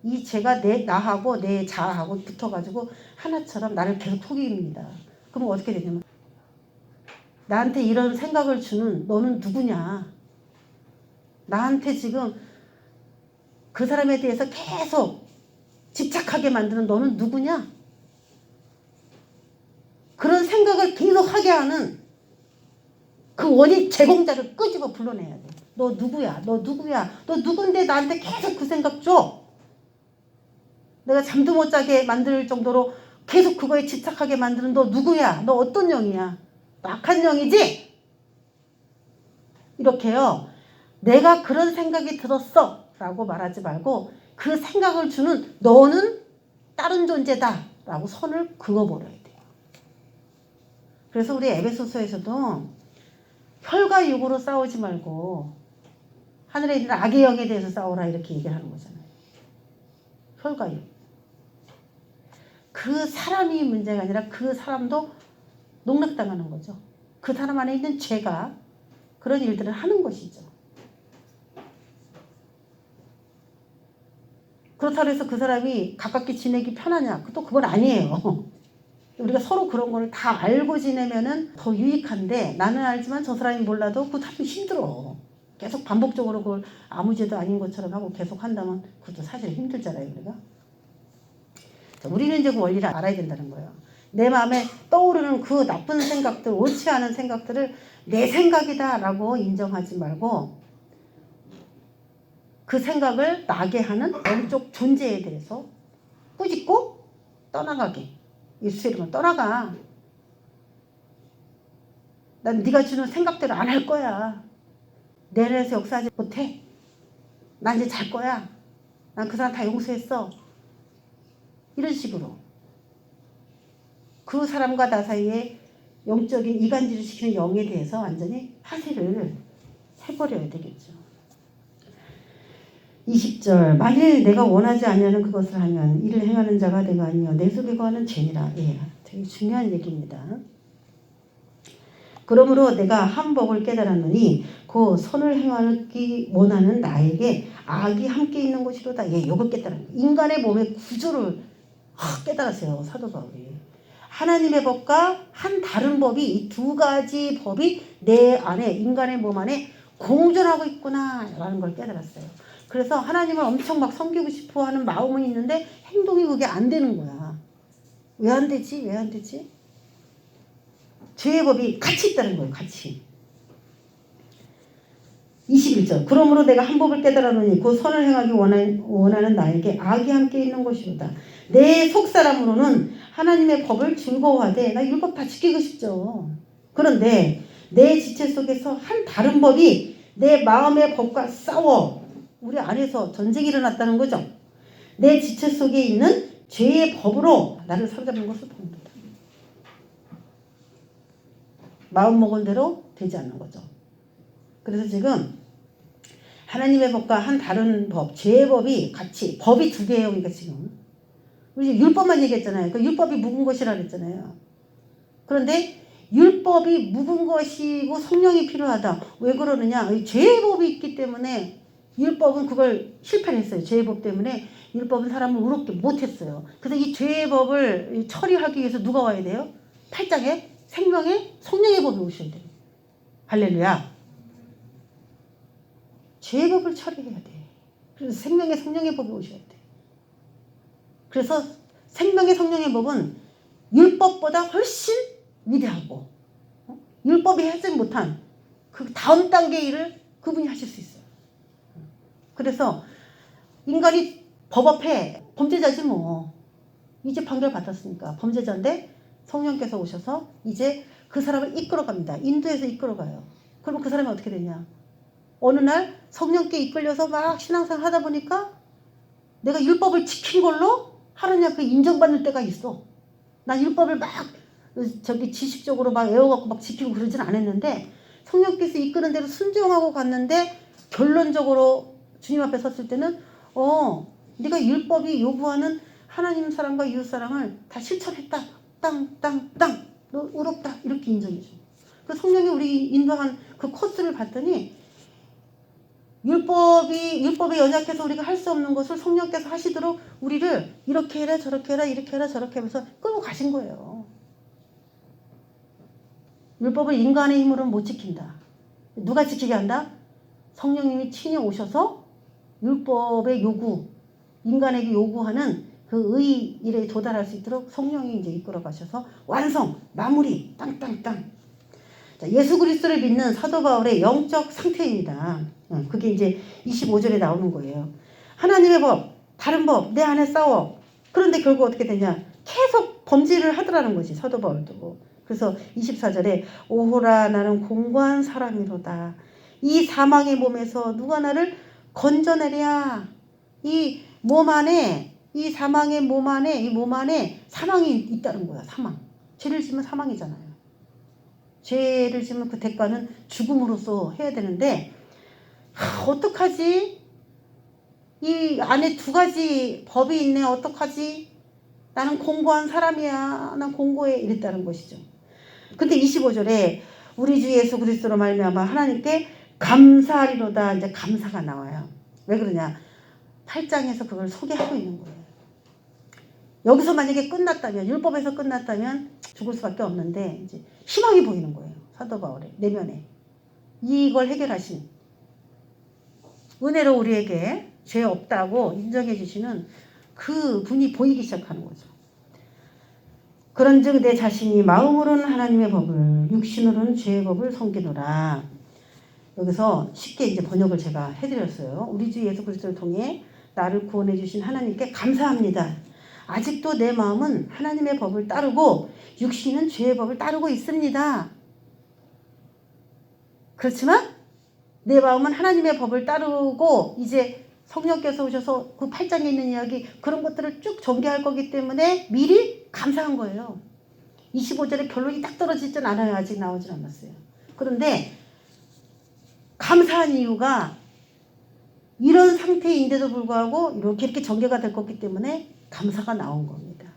이 죄가 나하고 내 자아하고 붙어가지고 하나처럼 나를 계속 속입니다. 그럼 어떻게 되냐면 나한테 이런 생각을 주는 너는 누구냐? 나한테 지금 그 사람에 대해서 계속 집착하게 만드는 너는 누구냐? 그런 생각을 계속 하게 하는 그 원인 제공자를 끄집어 불러내야 돼. 너 누구야? 너 누구야? 너 누군데 나한테 계속 그 생각 줘? 내가 잠도 못 자게 만들 정도로 계속 그거에 집착하게 만드는 너 누구야? 너 어떤 영이야? 너 악한 영이지? 이렇게요. 내가 그런 생각이 들었어 라고 말하지 말고 그 생각을 주는 너는 다른 존재다 라고 선을 그어버려야 돼요. 그래서 우리 에베소서에서도 혈과 육으로 싸우지 말고 하늘에 있는 악의 영에 대해서 싸우라 이렇게 얘기를 하는 거잖아요. 혈과 육. 그 사람이 문제가 아니라 그 사람도 농락당하는 거죠. 그 사람 안에 있는 죄가 그런 일들을 하는 것이죠. 그렇다고 해서 그 사람이 가깝게 지내기 편하냐? 또 그건 아니에요. 우리가 서로 그런 걸 다 알고 지내면은 더 유익한데, 나는 알지만 저 사람이 몰라도 그거 참 힘들어. 계속 반복적으로 그걸 아무 죄도 아닌 것처럼 하고 계속 한다면 그것도 사실 힘들잖아요, 우리가. 우리는 이제 그 원리를 알아야 된다는 거예요. 내 마음에 떠오르는 그 나쁜 생각들, 옳지 않은 생각들을 내 생각이다라고 인정하지 말고, 그 생각을 나게 하는 영적 존재에 대해서 꾸짖고 떠나가게. 예수 이름으로 떠나가. 난 네가 주는 생각대로 안 할 거야. 내 안에서 역사하지 못해. 난 이제 잘 거야. 난 그 사람 다 용서했어. 이런 식으로 그 사람과 나 사이에 영적인 이간질을 시키는 영에 대해서 완전히 파쇄를 해버려야 되겠죠. 20절 만일 내가 원하지 아니하는 그것을 하면 이를 행하는 자가 내가 아니요 내 속에 거하는 죄니라. 예, 되게 중요한 얘기입니다. 그러므로 내가 한 법을 깨달았느니 그 선을 행하기 원하는 나에게 악이 함께 있는 것이로다. 예, 요걸 깨달은 거예요. 인간의 몸의 구조를 깨달았어요, 사도 바울이. 하나님의 법과 한 다른 법이, 이 두 가지 법이 내 안에, 인간의 몸 안에 공존하고 있구나 라는 걸 깨달았어요. 그래서 하나님을 엄청 막 섬기고 싶어 하는 마음은 있는데 행동이 그게 안 되는 거야. 왜 안 되지? 왜 안 되지? 죄의 법이 같이 있다는 거예요. 같이. 21절 그러므로 내가 한 법을 깨달았노니 그 선을 행하기 원하는 나에게 악이 함께 있는 것이로다. 내 속사람으로는 하나님의 법을 즐거워하되 나 율법 다 지키고 싶죠. 그런데 내 지체 속에서 한 다른 법이 내 마음의 법과 싸워 우리 안에서 전쟁이 일어났다는 거죠. 내 지체 속에 있는 죄의 법으로 나를 사로잡는 것을 봅니다. 마음먹은 대로 되지 않는 거죠. 그래서 지금 하나님의 법과 한 다른 법, 죄의 법이 같이, 법이 두 개예요. 그러니까 지금 우리 율법만 얘기했잖아요. 그 율법이 묵은 것이라 그랬잖아요. 그런데 율법이 묵은 것이고 성령이 필요하다. 왜 그러느냐? 죄의 법이 있기 때문에 율법은 그걸 실패를 했어요. 죄의 법 때문에 율법은 사람을 의롭게 못했어요. 그래서 이 죄의 법을 처리하기 위해서 누가 와야 돼요? 8장에 생명의 성령의 법이 오셔야 돼요. 할렐루야. 죄의 법을 처리해야 돼. 그래서 생명의 성령의 법이 오셔야 돼. 그래서 생명의 성령의 법은 율법보다 훨씬 위대하고 율법이 하지 못한 그 다음 단계의 일을 그분이 하실 수 있어요. 그래서 인간이 법 앞에 범죄자지 뭐. 이제 판결 받았으니까 범죄자인데 성령께서 오셔서 이제 그 사람을 이끌어갑니다. 인도해서 이끌어가요. 그러면 그 사람이 어떻게 되냐? 어느 날 성령께 이끌려서 막 신앙생활 하다 보니까 내가 율법을 지킨 걸로 하나님 앞에 인정받는 때가 있어. 난 율법을 막 지식적으로 막 외워갖고 막 지키고 그러진 않았는데 성령께서 이끄는 대로 순종하고 갔는데 결론적으로 주님 앞에 섰을 때는 네가 율법이 요구하는 하나님 사랑과 이웃 사랑을 다 실천했다. 땅. 너 의롭다. 이렇게 인정해줘. 그 성령이 우리 인도한 그 코스를 봤더니 율법에 연약해서 우리가 할 수 없는 것을 성령께서 하시도록 우리를 이렇게 해라 저렇게 해라 이렇게 해라 저렇게 하면서 끌고 가신 거예요. 율법을 인간의 힘으로는 못 지킨다. 누가 지키게 한다? 성령님이 친히 오셔서 율법의 요구, 인간에게 요구하는 그 의 일에 도달할 수 있도록 성령이 이제 이끌어 가셔서 완성, 마무리, 땅. 자, 예수 그리스도를 믿는 사도 바울의 영적 상태입니다. 그게 이제 25절에 나오는 거예요. 하나님의 법, 다른 법, 내 안에 싸워. 그런데 결국 어떻게 되냐? 계속 범죄를 하더라는 거지, 사도 바울도. 그래서 24절에 오호라 나는 공고한 사람이로다. 이 사망의 몸에서 누가 나를 건져내랴. 이 몸 안에 이 사망의 몸 안에 이 몸 안에 사망이 있다는 거야. 사망. 죄를 지면 사망이잖아요. 죄를 지면 그 대가는 죽음으로써 해야 되는데 어떡하지? 이 안에 두 가지 법이 있네. 어떡하지? 나는 공고한 사람이야. 난 공고해. 이랬다는 것이죠. 근데 25절에 우리 주 예수 그리스도로 말미암아 하나님께 감사하리로다. 이제 감사가 나와요. 왜 그러냐? 8장에서 그걸 소개하고 있는 거예요. 여기서 만약에 끝났다면, 율법에서 끝났다면 죽을 수밖에 없는데 이제 희망이 보이는 거예요. 사도 바울의 내면에 이걸 해결하신 은혜로 우리에게 죄 없다고 인정해 주시는 그 분이 보이기 시작하는 거죠. 그런즉 내 자신이 마음으로는 하나님의 법을, 육신으로는 죄의 법을 섬기노라. 여기서 쉽게 이제 번역을 제가 해드렸어요. 우리 주 예수 그리스도를 통해 나를 구원해 주신 하나님께 감사합니다. 아직도 내 마음은 하나님의 법을 따르고 육신은 죄의 법을 따르고 있습니다. 그렇지만 내 마음은 하나님의 법을 따르고 이제 성령께서 오셔서 그 8장에 있는 이야기 그런 것들을 쭉 전개할 거기 때문에 미리 감사한 거예요. 25절에 결론이 딱 떨어지진 않아요. 아직 나오진 않았어요. 그런데 감사한 이유가 이런 상태인데도 불구하고 이렇게 전개가 될 거기 때문에 감사가 나온 겁니다.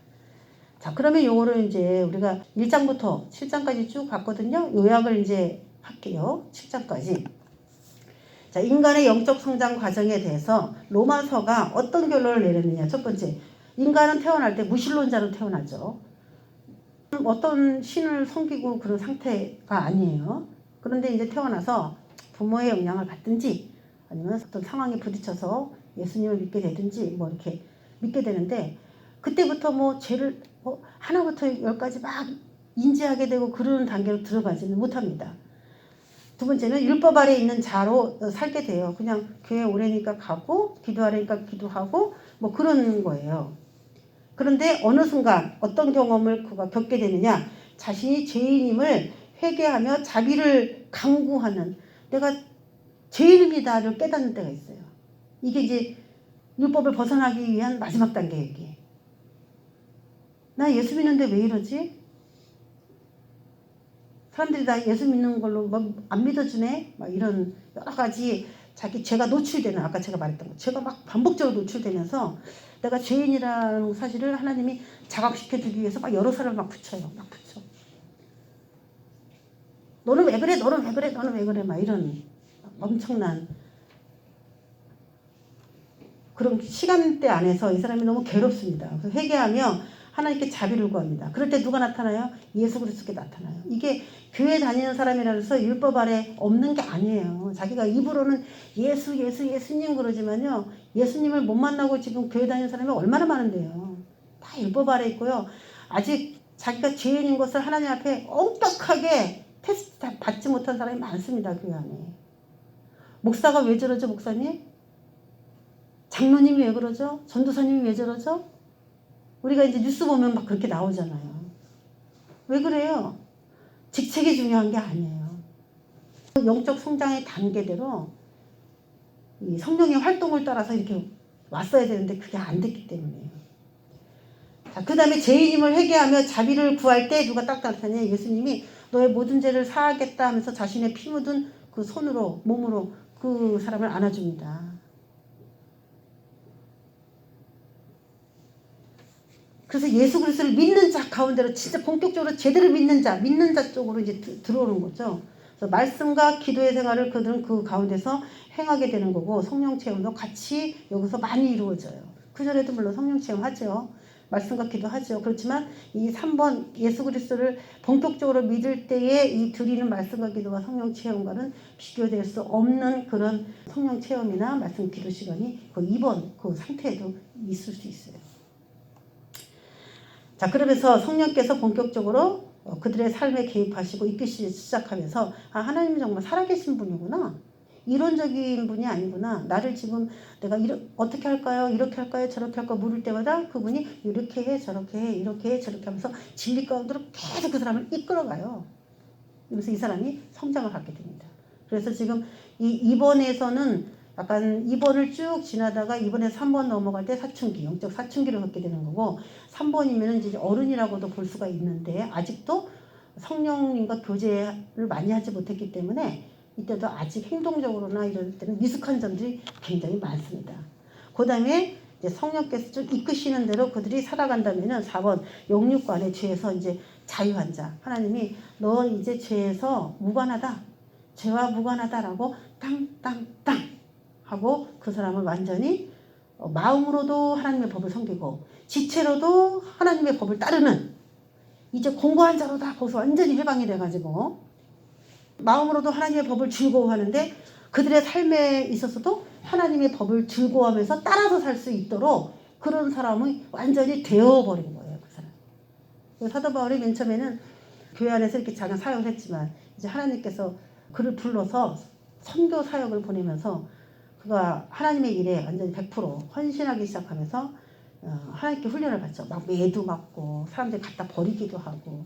자, 그러면 요거를 이제 우리가 1장부터 7장까지 쭉 봤거든요. 요약을 이제 할게요. 7장까지. 자, 인간의 영적 성장 과정에 대해서 로마서가 어떤 결론을 내렸느냐. 첫 번째, 인간은 태어날 때 무신론자로 태어나죠. 어떤 신을 섬기고 그런 상태가 아니에요. 그런데 이제 태어나서 부모의 영향을 받든지 아니면 어떤 상황에 부딪혀서 예수님을 믿게 되든지 뭐 이렇게 믿게 되는데 그때부터 뭐 죄를 하나부터 열까지 막 인지하게 되고 그런 단계로 들어가지는 못합니다. 두 번째는 율법 아래 있는 자로 살게 돼요. 그냥 교회 오래니까 가고 기도하려니까 기도하고 뭐 그런 거예요. 그런데 어느 순간 어떤 경험을 그가 겪게 되느냐, 자신이 죄인임을 회개하며 자비를 강구하는, 내가 죄인입니다를 깨닫는 때가 있어요. 이게 이제 율법을 벗어나기 위한 마지막 단계 얘기. 나 예수 믿는데 왜 이러지? 사람들이 나 예수 믿는 걸로 막 안 믿어주네? 막 이런 여러 가지 자기 죄가 노출되는, 아까 제가 말했던 거, 죄가 막 반복적으로 노출되면서 내가 죄인이라는 사실을 하나님이 자각시켜주기 위해서 막 여러 사람을 막 붙여요. 막 붙여. 너는 왜 그래? 너는 왜 그래? 너는 왜 그래? 막 이런 엄청난 그런 시간대 안에서 이 사람이 너무 괴롭습니다. 그래서 회개하며 하나님께 자비를 구합니다. 그럴 때 누가 나타나요? 예수 그리스도께 나타나요. 이게 교회 다니는 사람이라서 율법 아래 없는 게 아니에요. 자기가 입으로는 예수님 그러지만요. 예수님을 못 만나고 지금 교회 다니는 사람이 얼마나 많은데요. 다 율법 아래 있고요. 아직 자기가 죄인인 것을 하나님 앞에 엄격하게 테스트 받지 못한 사람이 많습니다. 교회 안에. 목사가 왜 저러죠, 목사님? 장로님이 왜 그러죠? 전도사님이 왜 저러죠? 우리가 이제 뉴스 보면 막 그렇게 나오잖아요. 왜 그래요? 직책이 중요한 게 아니에요. 영적 성장의 단계대로 이 성령의 활동을 따라서 이렇게 왔어야 되는데 그게 안 됐기 때문이에요. 자, 그 다음에 죄인임을 회개하며 자비를 구할 때 누가 딱 나타나냐? 예수님이 너의 모든 죄를 사하겠다 하면서 자신의 피 묻은 그 손으로, 몸으로 그 사람을 안아줍니다. 그래서 예수 그리스도를 믿는 자 가운데로 진짜 본격적으로 제대로 믿는 자 쪽으로 이제 들어오는 거죠. 그래서 말씀과 기도의 생활을 그들은 그 가운데서 행하게 되는 거고, 성령 체험도 같이 여기서 많이 이루어져요. 그 전에도 물론 성령 체험하죠. 말씀과 기도하죠. 그렇지만 이 3번 예수 그리스도를 본격적으로 믿을 때에 이 드리는 말씀과 기도와 성령 체험과는 비교될 수 없는 그런 성령 체험이나 말씀 기도 시간이 그 2번 그 상태에도 있을 수 있어요. 자, 그러면서 성령께서 본격적으로 그들의 삶에 개입하시고 이끄시기 시작하면서 하나님이 정말 살아계신 분이구나. 이론적인 분이 아니구나. 나를 지금 내가 어떻게 할까요? 이렇게 할까요? 저렇게 할까요? 물을 때마다 그분이 이렇게 해, 저렇게 해, 이렇게 해, 저렇게 하면서 진리 가운데로 계속 그 사람을 이끌어가요. 그래서 이 사람이 성장을 하게 됩니다. 그래서 지금 이 2번에서는 약간 2번을 쭉 지나다가 2번에서 3번 넘어갈 때 사춘기, 영적 사춘기를 겪게 되는 거고, 3번이면 이제 어른이라고도 볼 수가 있는데 아직도 성령님과 교제를 많이 하지 못했기 때문에 이때도 아직 행동적으로나 이럴 때는 미숙한 점들이 굉장히 많습니다. 그 다음에 이제 성령께서 좀 이끄시는 대로 그들이 살아간다면은 4번 영육간의 죄에서 이제 자유한 자. 하나님이 너 이제 죄에서 무관하다. 죄와 무관하다라고 땅땅땅 하고 그 사람을 완전히 마음으로도 하나님의 법을 섬기고 지체로도 하나님의 법을 따르는 이제 공고한 자로다. 거기서 완전히 해방이 돼가지고 마음으로도 하나님의 법을 즐거워하는데 그들의 삶에 있어서도 하나님의 법을 즐거워하면서 따라서 살 수 있도록 그런 사람이 완전히 되어버린 거예요. 그 사람. 사도 바울이 맨 처음에는 교회 안에서 이렇게 잠깐 사역을 했지만 이제 하나님께서 그를 불러서 선교 사역을 보내면서 그가 하나님의 일에 완전히 100% 헌신하기 시작하면서 하나님께 훈련을 받죠. 막 매도 맞고 사람들 갖다 버리기도 하고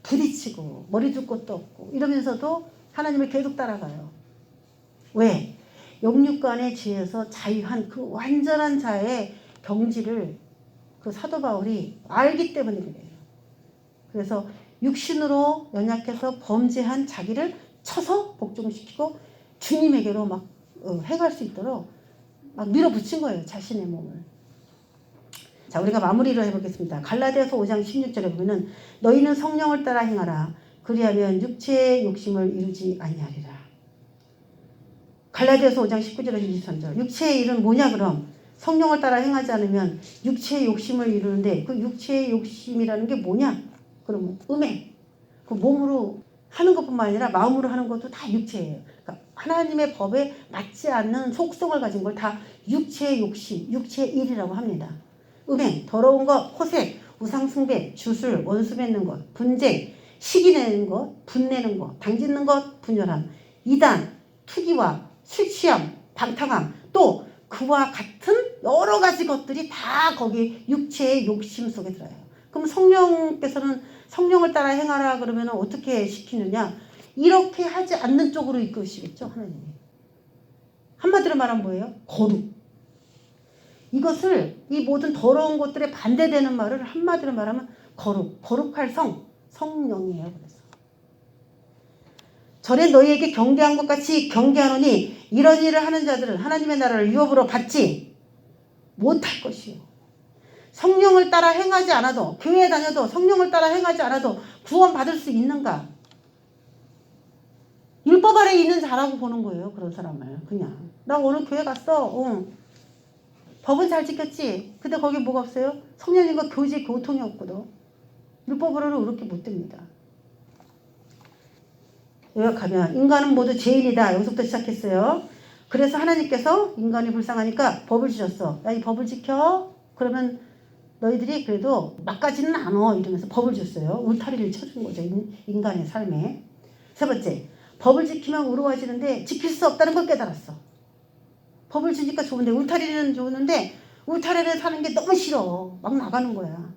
부딪히고 머리 둘 곳도 없고 이러면서도 하나님을 계속 따라가요. 왜? 영육간의 죄에서 자유한 그 완전한 자의 경지를 그 사도 바울이 알기 때문에 그래요. 그래서 육신으로 연약해서 범죄한 자기를 쳐서 복종시키고 주님에게로 막 행할 수 있도록 막 밀어붙인 거예요. 자신의 몸을. 자, 우리가 마무리를 해보겠습니다. 갈라디아서 5장 16절에 보면은 너희는 성령을 따라 행하라. 그리하면 육체의 욕심을 이루지 아니하리라. 갈라디아서 5장 19절에서 23절. 육체의 일은 뭐냐 그럼? 성령을 따라 행하지 않으면 육체의 욕심을 이루는데 그 육체의 욕심이라는 게 뭐냐? 그러면 음행. 그 몸으로 하는 것뿐만 아니라 마음으로 하는 것도 다 육체예요. 그러니까 하나님의 법에 맞지 않는 속성을 가진 걸 다 육체의 욕심, 육체의 일이라고 합니다. 음행, 더러운 것, 호색, 우상숭배, 주술, 원수 맺는 것, 분쟁, 시기 내는 것, 분내는 것, 당짓는 것, 분열함, 이단, 투기와 술 취함, 방탕함, 또 그와 같은 여러 가지 것들이 다 거기 육체의 욕심 속에 들어요. 그럼 성령께서는 성령을 따라 행하라 그러면 어떻게 시키느냐? 이렇게 하지 않는 쪽으로 이끄시겠죠, 하나님이. 한마디로 말하면 뭐예요? 거룩. 이것을 이 모든 더러운 것들에 반대되는 말을 한마디로 말하면 거룩, 거룩할 성령이에요. 그래서 전에 너희에게 경계한 것 같이 경계하노니 이런 일을 하는 자들은 하나님의 나라를 유업으로 받지 못할 것이요. 성령을 따라 행하지 않아도 교회에 다녀도 성령을 따라 행하지 않아도 구원 받을 수 있는가? 율법 아래 있는 자라고 보는 거예요. 그런 사람을 그냥 나 오늘 교회 갔어. 법은 잘 지켰지. 근데 거기 뭐가 없어요? 성령님과 교제 교통이 없거든. 율법으로는 그렇게 못 됩니다. 요약하면 인간은 모두 죄인이다. 여기서부터 시작했어요. 그래서 하나님께서 인간이 불쌍하니까 법을 주셨어. 야, 이 법을 지켜. 그러면 너희들이 그래도 막가지는 않어. 이러면서 법을 줬어요. 울타리를 쳐준 거죠. 인간의 삶에. 세 번째, 법을 지키면 의로워지는데 지킬 수 없다는 걸 깨달았어. 법을 주니까 좋은데 울타리는 좋은데 울타리를 사는 게 너무 싫어. 막 나가는 거야.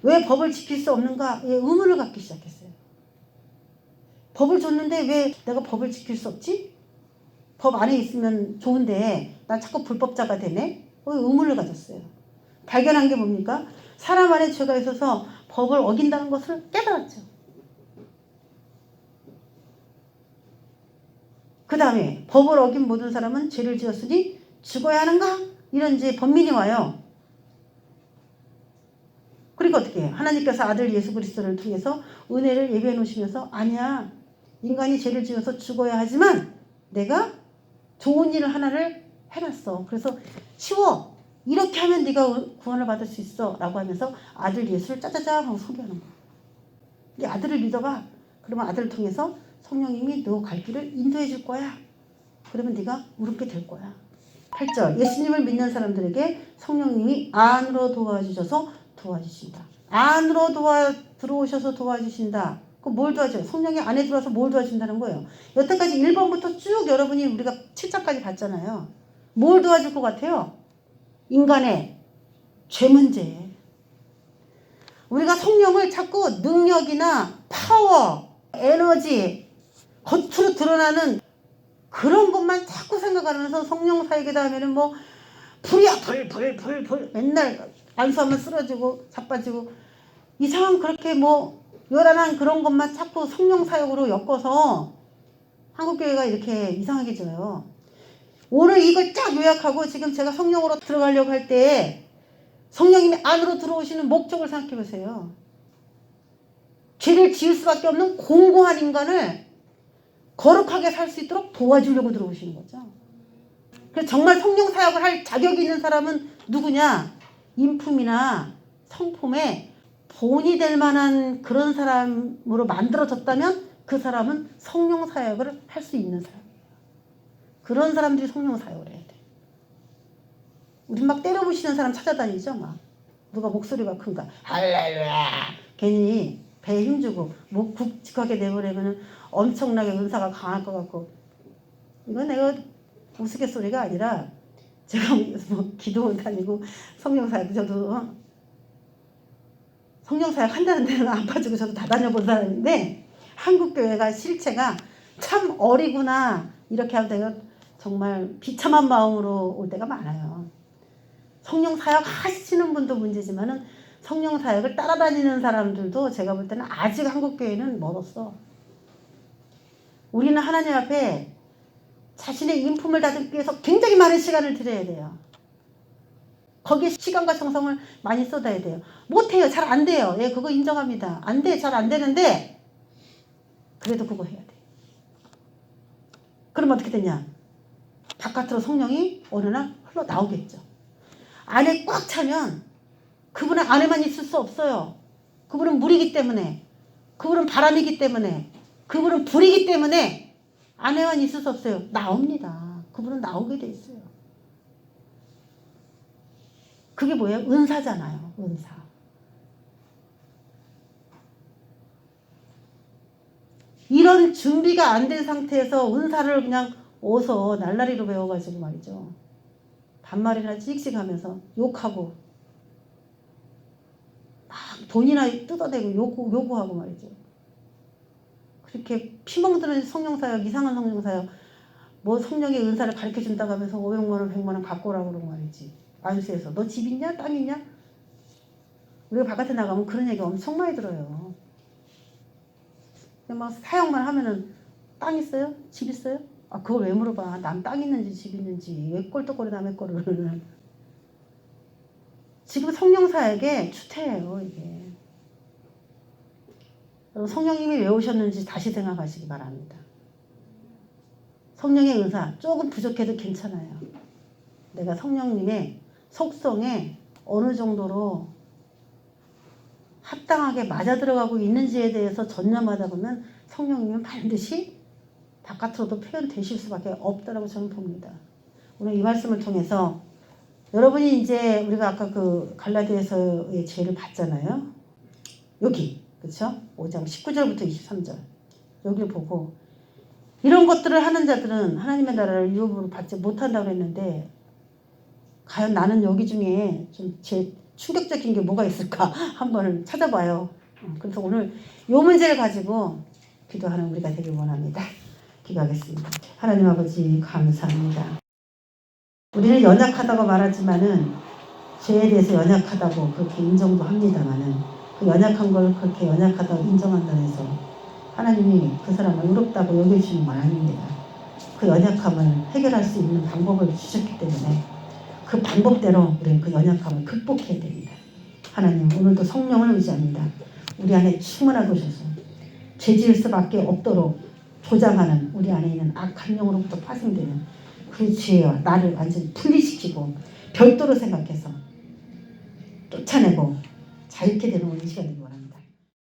왜 법을 지킬 수 없는가? 의문을 갖기 시작했어요. 법을 줬는데 왜 내가 법을 지킬 수 없지? 법 안에 있으면 좋은데 난 자꾸 불법자가 되네? 의문을 가졌어요. 발견한 게 뭡니까? 사람 안에 죄가 있어서 법을 어긴다는 것을 깨달았죠. 그 다음에 법을 어긴 모든 사람은 죄를 지었으니 죽어야 하는가? 이런 이제 번민이 와요. 그리고 어떻게 해요? 하나님께서 아들 예수 그리스도를 통해서 은혜를 예비해 놓으시면서 아니야. 인간이 죄를 지어서 죽어야 하지만 내가 좋은 일을 하나를 해놨어. 그래서 쉬워. 이렇게 하면 네가 구원을 받을 수 있어. 라고 하면서 아들 예수를 짜자잔 하고 소개하는 거야. 이 아들을 믿어봐. 그러면 아들을 통해서 성령님이 너 갈 길을 인도해 줄 거야. 그러면 네가 무릎게 될 거야. 8절 예수님을 믿는 사람들에게 성령님이 안으로 도와주셔서 도와주신다. 안으로 들어오셔서 도와주신다. 그럼 뭘 도와줘요? 성령이 안에 들어와서 뭘 도와준다는 거예요? 여태까지 1번부터 쭉 여러분이 우리가 7장까지 봤잖아요. 뭘 도와줄 것 같아요? 인간의 죄 문제. 우리가 성령을 자꾸 능력이나 파워, 에너지, 겉으로 드러나는 그런 것만 자꾸 생각하면서 성령 사역이다 하면은 뭐 불이야 불 맨날 안수하면 쓰러지고 자빠지고 이상한 그렇게 뭐 요란한 그런 것만 자꾸 성령 사역으로 엮어서 한국교회가 이렇게 이상하게 져요. 오늘 이걸 쫙 요약하고 지금 제가 성령으로 들어가려고 할 때 성령님이 안으로 들어오시는 목적을 생각해 보세요. 죄를 지을 수밖에 없는 공고한 인간을 거룩하게 살 수 있도록 도와주려고 들어오시는 거죠. 그래서 정말 성령 사역을 할 자격이 있는 사람은 누구냐? 인품이나 성품에 본이 될 만한 그런 사람으로 만들어졌다면 그 사람은 성령 사역을 할 수 있는 사람이에요. 그런 사람들이 성령 사역을 해야 돼. 우리 막 때려부시는 사람 찾아다니죠. 막 누가 목소리가 큰가 할렐루야 괜히 배에 힘주고 목 굵직하게 내버리면 엄청나게 은사가 강할 것 같고, 이건 내가 우스갯소리가 아니라 제가 뭐 기도원 다니고 성령사역, 저도 성령사역 한다는 데는 안 빠지고 저도 다 다녀본 사람인데 한국교회가 실체가 참 어리구나 이렇게 하면 내가 정말 비참한 마음으로 올 때가 많아요. 성령사역 하시는 분도 문제지만은 성령사역을 따라다니는 사람들도 제가 볼 때는 아직 한국교회는 멀었어. 우리는 하나님 앞에 자신의 인품을 다듬기 위해서 굉장히 많은 시간을 들여야 돼요. 거기에 시간과 정성을 많이 쏟아야 돼요. 못해요. 잘 안 돼요. 예, 그거 인정합니다. 안 돼. 잘 안 되는데 그래도 그거 해야 돼. 그럼 어떻게 되냐? 바깥으로 성령이 어느 날 흘러나오겠죠. 안에 꽉 차면 그분은 안에만 있을 수 없어요. 그분은 물이기 때문에, 그분은 바람이기 때문에, 그분은 불이기 때문에 안에만 있을 수 없어요. 나옵니다. 그분은 나오게 돼 있어요. 그게 뭐예요? 은사잖아요. 은사. 이런 준비가 안 된 상태에서 은사를 그냥 어서 날라리로 배워가지고 말이죠. 반말이나 찍찍하면서 욕하고 막 돈이나 뜯어대고 요구하고 말이죠. 그렇게 피멍드는 성령사역, 이상한 성령사역, 뭐 성령의 은사를 가르쳐준다고 하면서 500만 원, 100만 원 갖고 오라고 그러고 말이지. 안수해서 너 집 있냐? 땅 있냐? 우리가 바깥에 나가면 그런 얘기 엄청 많이 들어요. 막 사역만 하면은 땅 있어요? 집 있어요? 아, 그걸 왜 물어봐? 남 땅 있는지 집 있는지 왜 꼴떡거리 남의 거를. 지금 성령사역에 추태예요 이게. 성령님이 왜 오셨는지 다시 생각하시기 바랍니다. 성령의 은사 조금 부족해도 괜찮아요. 내가 성령님의 속성에 어느 정도로 합당하게 맞아 들어가고 있는지에 대해서 전념하다 보면 성령님은 반드시 바깥으로도 표현되실 수밖에 없다라고 저는 봅니다. 오늘 이 말씀을 통해서 여러분이 이제 우리가 아까 그 갈라디아서의 죄를 봤잖아요. 여기 그렇죠? 5장 19절부터 23절 여기를 보고 이런 것들을 하는 자들은 하나님의 나라를 유업으로 받지 못한다고 했는데 과연 나는 여기 중에 좀 제일 충격적인 게 뭐가 있을까 한번 찾아봐요. 그래서 오늘 이 문제를 가지고 기도하는 우리가 되길 원합니다. 기도하겠습니다. 하나님 아버지 감사합니다. 우리는 연약하다고 말하지만은 죄에 대해서 연약하다고 그렇게 인정도 합니다만은 그 연약한 걸 그렇게 연약하다고 인정한다고 해서 하나님이 그 사람을 의롭다고 여겨주시는 건 아닙니다. 그 연약함을 해결할 수 있는 방법을 주셨기 때문에 그 방법대로 우리는 그 연약함을 극복해야 됩니다. 하나님 오늘도 성령을 의지합니다. 우리 안에 충만하게 오셔서 죄 지을 수밖에 없도록 조장하는 우리 안에 있는 악한 영으로부터 파생되는 그 죄와 나를 완전히 분리시키고 별도로 생각해서 쫓아내고 자유케 되는 우리 시간이